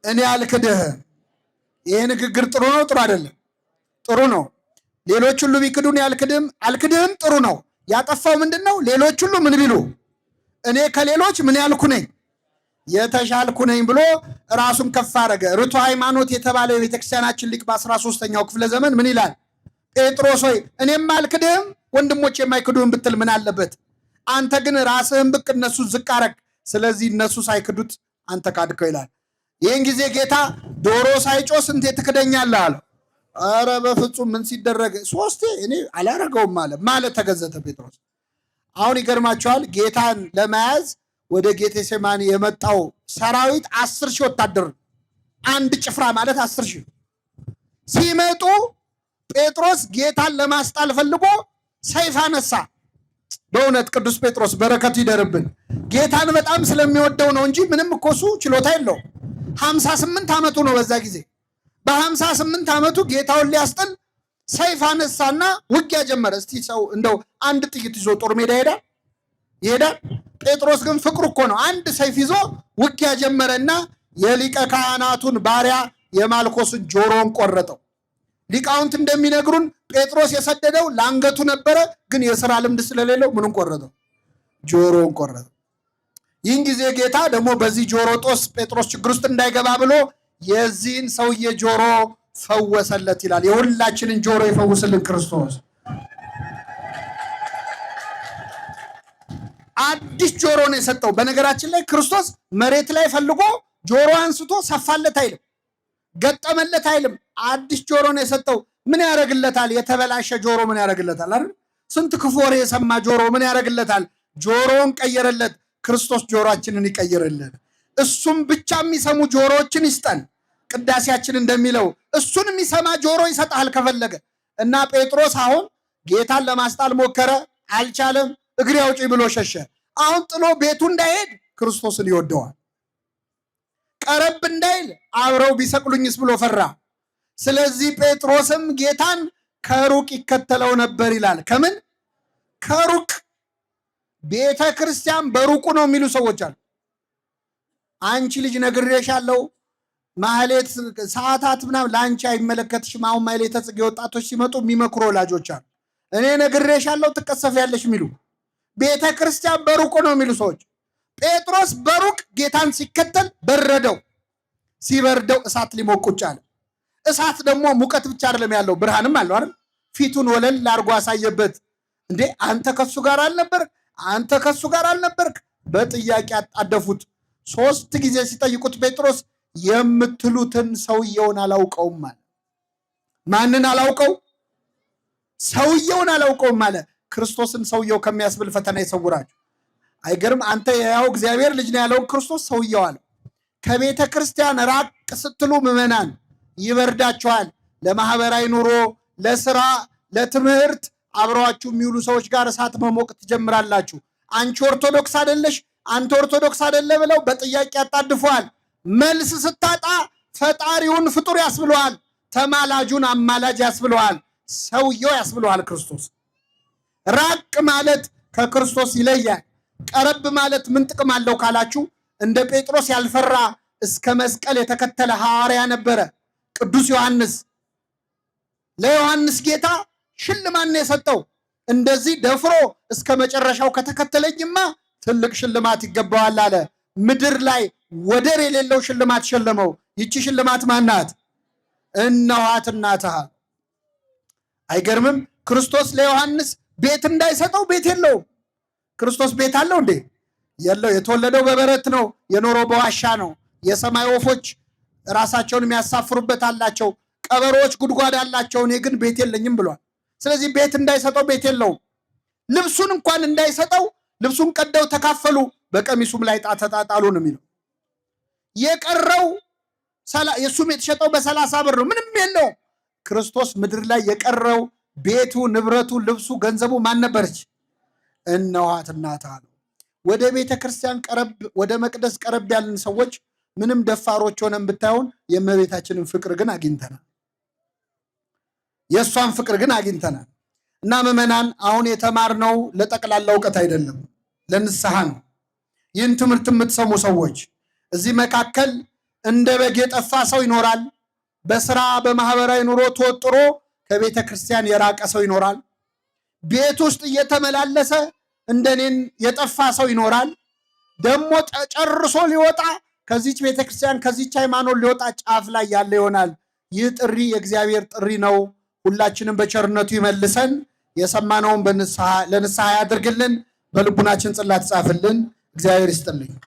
እኔ አልክድህም። ይሄ ንግግር ጥሩ ነው ጥሩ አይደለም? ጥሩ ነው። ሌሎች ሁሉ ቢክዱ እኔ አልክድህም ጥሩ ነው። ያጠፋው ምንድን ነው? ሌሎች ሁሉ ምን ቢሉ እኔ ከሌሎች ምን ያልኩ ነኝ? የተሻልኩ ነኝ ብሎ ራሱን ከፍ አደረገ። ርቱ ሃይማኖት የተባለው የቤተክርስቲያናችን ሊቅ በ13ኛው ክፍለ ዘመን ምን ይላል? ጴጥሮስ ሆይ እኔም አልክድህም ወንድሞች የማይክዱህም ብትል ምን አለበት? አንተ ግን ራስህን ብቅ እነሱ ዝቅ አረግ። ስለዚህ እነሱ ሳይክዱት አንተ ካድከው ይላል። ይህን ጊዜ ጌታ ዶሮ ሳይጮህ ስንቴ ትክደኛለህ አለው። አረ በፍጹም ምን ሲደረግ ሶስቴ እኔ አላረገውም ማለት ተገዘተ ጴጥሮስ። አሁን ይገርማቸዋል። ጌታን ለመያዝ ወደ ጌቴሴማኒ የመጣው ሰራዊት 10,000 ወታደር፣ አንድ ጭፍራ ማለት 10,000 ሲመጡ ጴጥሮስ ጌታን ለማስጣል ፈልጎ ሰይፍ አነሳ። በእውነት ቅዱስ ጴጥሮስ በረከቱ ይደርብን። ጌታን በጣም ስለሚወደው ነው እንጂ ምንም እኮ እሱ ችሎታ የለውም። 58 ዓመቱ ነው በዛ ጊዜ። በ58 ዓመቱ ጌታውን ሊያስጥል ሰይፍ አነሳና ውጊያ ጀመረ። እስቲ ሰው እንደው አንድ ጥይት ይዞ ጦር ሜዳ ይሄዳል? ጴጥሮስ ግን ፍቅሩ እኮ ነው። አንድ ሰይፍ ይዞ ውጊያ ጀመረና የሊቀ ካህናቱን ባሪያ የማልኮስን ጆሮውን ቆረጠው። ሊቃውንት እንደሚነግሩን ጴጥሮስ የሰደደው ለአንገቱ ነበረ፣ ግን የሥራ ልምድ ስለሌለው ምኑን ቆረጠው? ጆሮውን ቆረጠ። ይህን ጊዜ ጌታ ደግሞ በዚህ ጆሮ ጦስ ጴጥሮስ ችግር ውስጥ እንዳይገባ ብሎ የዚህን ሰውዬ ጆሮ ፈወሰለት ይላል። የሁላችንን ጆሮ ይፈውስልን ክርስቶስ። አዲስ ጆሮ ነው የሰጠው። በነገራችን ላይ ክርስቶስ መሬት ላይ ፈልጎ ጆሮ አንስቶ ሰፋለት አይልም፣ ገጠመለት አይልም። አዲስ ጆሮ ነው የሰጠው። ምን ያደርግለታል? የተበላሸ ጆሮ ምን ያደርግለታል? አይደል? ስንት ክፉ ወሬ የሰማ ጆሮ ምን ያደርግለታል? ጆሮውን ቀየረለት። ክርስቶስ ጆሮአችንን ይቀይርልን። እሱም ብቻ የሚሰሙ ጆሮዎችን ይስጠን። ቅዳሴያችን እንደሚለው እሱን የሚሰማ ጆሮ ይሰጣል ከፈለገ። እና ጴጥሮስ አሁን ጌታን ለማስጣል ሞከረ፣ አልቻለም። እግሬ አውጪ ብሎ ሸሸ። አሁን ጥሎ ቤቱ እንዳይሄድ ክርስቶስን ይወደዋል። ቀረብ እንዳይል አብረው ቢሰቅሉኝስ ብሎ ፈራ። ስለዚህ ጴጥሮስም ጌታን ከሩቅ ይከተለው ነበር ይላል። ከምን ከሩቅ? ቤተ ክርስቲያን በሩቁ ነው የሚሉ ሰዎች አሉ። አንቺ ልጅ ነግሬሻለሁ፣ ማህሌት ሰዓታት ምናምን ለአንቺ አይመለከትሽም። አሁን ማህሌተ ጽጌ ወጣቶች ሲመጡ የሚመክሩ ወላጆች አሉ። እኔ ነግሬሻለሁ ትቀሰፊያለሽ የሚሉ። ቤተ ክርስቲያን በሩቁ ነው የሚሉ ሰዎች። ጴጥሮስ በሩቅ ጌታን ሲከተል በረደው። ሲበርደው እሳት ሊሞቅ ቁጭ አለ። እሳት ደግሞ ሙቀት ብቻ አይደለም ያለው፣ ብርሃንም አለው አይደል? ፊቱን ወለል አድርጎ አሳየበት። እንዴ አንተ ከሱ ጋር አልነበርክ? አንተ ከሱ ጋር አልነበርክ? በጥያቄ አጣደፉት። 3 ጊዜ ሲጠይቁት ጴጥሮስ የምትሉትን ሰውየውን አላውቀውም አለ። ማንን አላውቀው? ሰውየውን አላውቀውም አለ። ክርስቶስን ሰውየው ከሚያስብል ፈተና ይሰውራችሁ። አይገርም? አንተ የያው እግዚአብሔር ልጅ ነው ያለውን ክርስቶስ ሰውየው አለ። ከቤተ ክርስቲያን ራቅ ስትሉ ምዕመናን ይበርዳችኋል። ለማህበራዊ ኑሮ፣ ለስራ፣ ለትምህርት አብረዋችሁ የሚውሉ ሰዎች ጋር እሳት መሞቅ ትጀምራላችሁ። አንቺ ኦርቶዶክስ አይደለሽ፣ አንተ ኦርቶዶክስ አይደለ ብለው በጥያቄ ያጣድፈዋል። መልስ ስታጣ ፈጣሪውን ፍጡር ያስብለዋል፣ ተማላጁን አማላጅ ያስብለዋል፣ ሰውየው ያስብለዋል ክርስቶስ። ራቅ ማለት ከክርስቶስ ይለያል። ቀረብ ማለት ምን ጥቅም አለው ካላችሁ፣ እንደ ጴጥሮስ ያልፈራ እስከ መስቀል የተከተለ ሐዋርያ ነበረ ቅዱስ ዮሐንስ። ለዮሐንስ ጌታ ሽልማት ነው የሰጠው። እንደዚህ ደፍሮ እስከ መጨረሻው ከተከተለኝማ ትልቅ ሽልማት ይገባዋል አለ። ምድር ላይ ወደር የሌለው ሽልማት ሸለመው። ይቺ ሽልማት ማናት? እነኋት እናትህ። አይገርምም? ክርስቶስ ለዮሐንስ ቤት እንዳይሰጠው ቤት የለውም። ክርስቶስ ቤት አለው እንዴ? የለው። የተወለደው በበረት ነው፣ የኖረው በዋሻ ነው። የሰማይ ወፎች ራሳቸውን የሚያሳፍሩበት አላቸው፣ ቀበሮዎች ጉድጓድ አላቸው፣ እኔ ግን ቤት የለኝም ብሏል። ስለዚህ ቤት እንዳይሰጠው ቤት የለውም። ልብሱን እንኳን እንዳይሰጠው ልብሱን ቀደው ተካፈሉ፣ በቀሚሱም ላይ ዕጣ ተጣጣሉ ነው የሚለው። የቀረው የእሱም የተሸጠው በ30 ብር ነው፣ ምንም የለውም። ክርስቶስ ምድር ላይ የቀረው ቤቱ፣ ንብረቱ፣ ልብሱ፣ ገንዘቡ ማን ነበረች? እነኋት እናትህ ነው። ወደ ቤተ ክርስቲያን ቀረብ፣ ወደ መቅደስ ቀረብ ያልን ሰዎች ምንም ደፋሮች ሆነን ብታዩን የእመቤታችንን ፍቅር ግን አግኝተናል። የእሷን ፍቅር ግን አግኝተናል። እና ምዕመናን አሁን የተማርነው ለጠቅላላ እውቀት አይደለም፣ ለንስሐ ነው። ይህን ትምህርት የምትሰሙ ሰዎች እዚህ መካከል እንደ በግ የጠፋ ሰው ይኖራል። በስራ በማህበራዊ ኑሮ ተወጥሮ ከቤተ ክርስቲያን የራቀ ሰው ይኖራል። ቤት ውስጥ እየተመላለሰ እንደኔን የጠፋ ሰው ይኖራል። ደግሞ ጨርሶ ሊወጣ ከዚች ቤተ ክርስቲያን ከዚች ሃይማኖት ሊወጣ ጫፍ ላይ ያለ ይሆናል። ይህ ጥሪ የእግዚአብሔር ጥሪ ነው። ሁላችንም በቸርነቱ ይመልሰን። የሰማነውን ለንስሐ ያድርግልን። በልቡናችን ጽላት ጻፍልን። እግዚአብሔር ይስጥልኝ።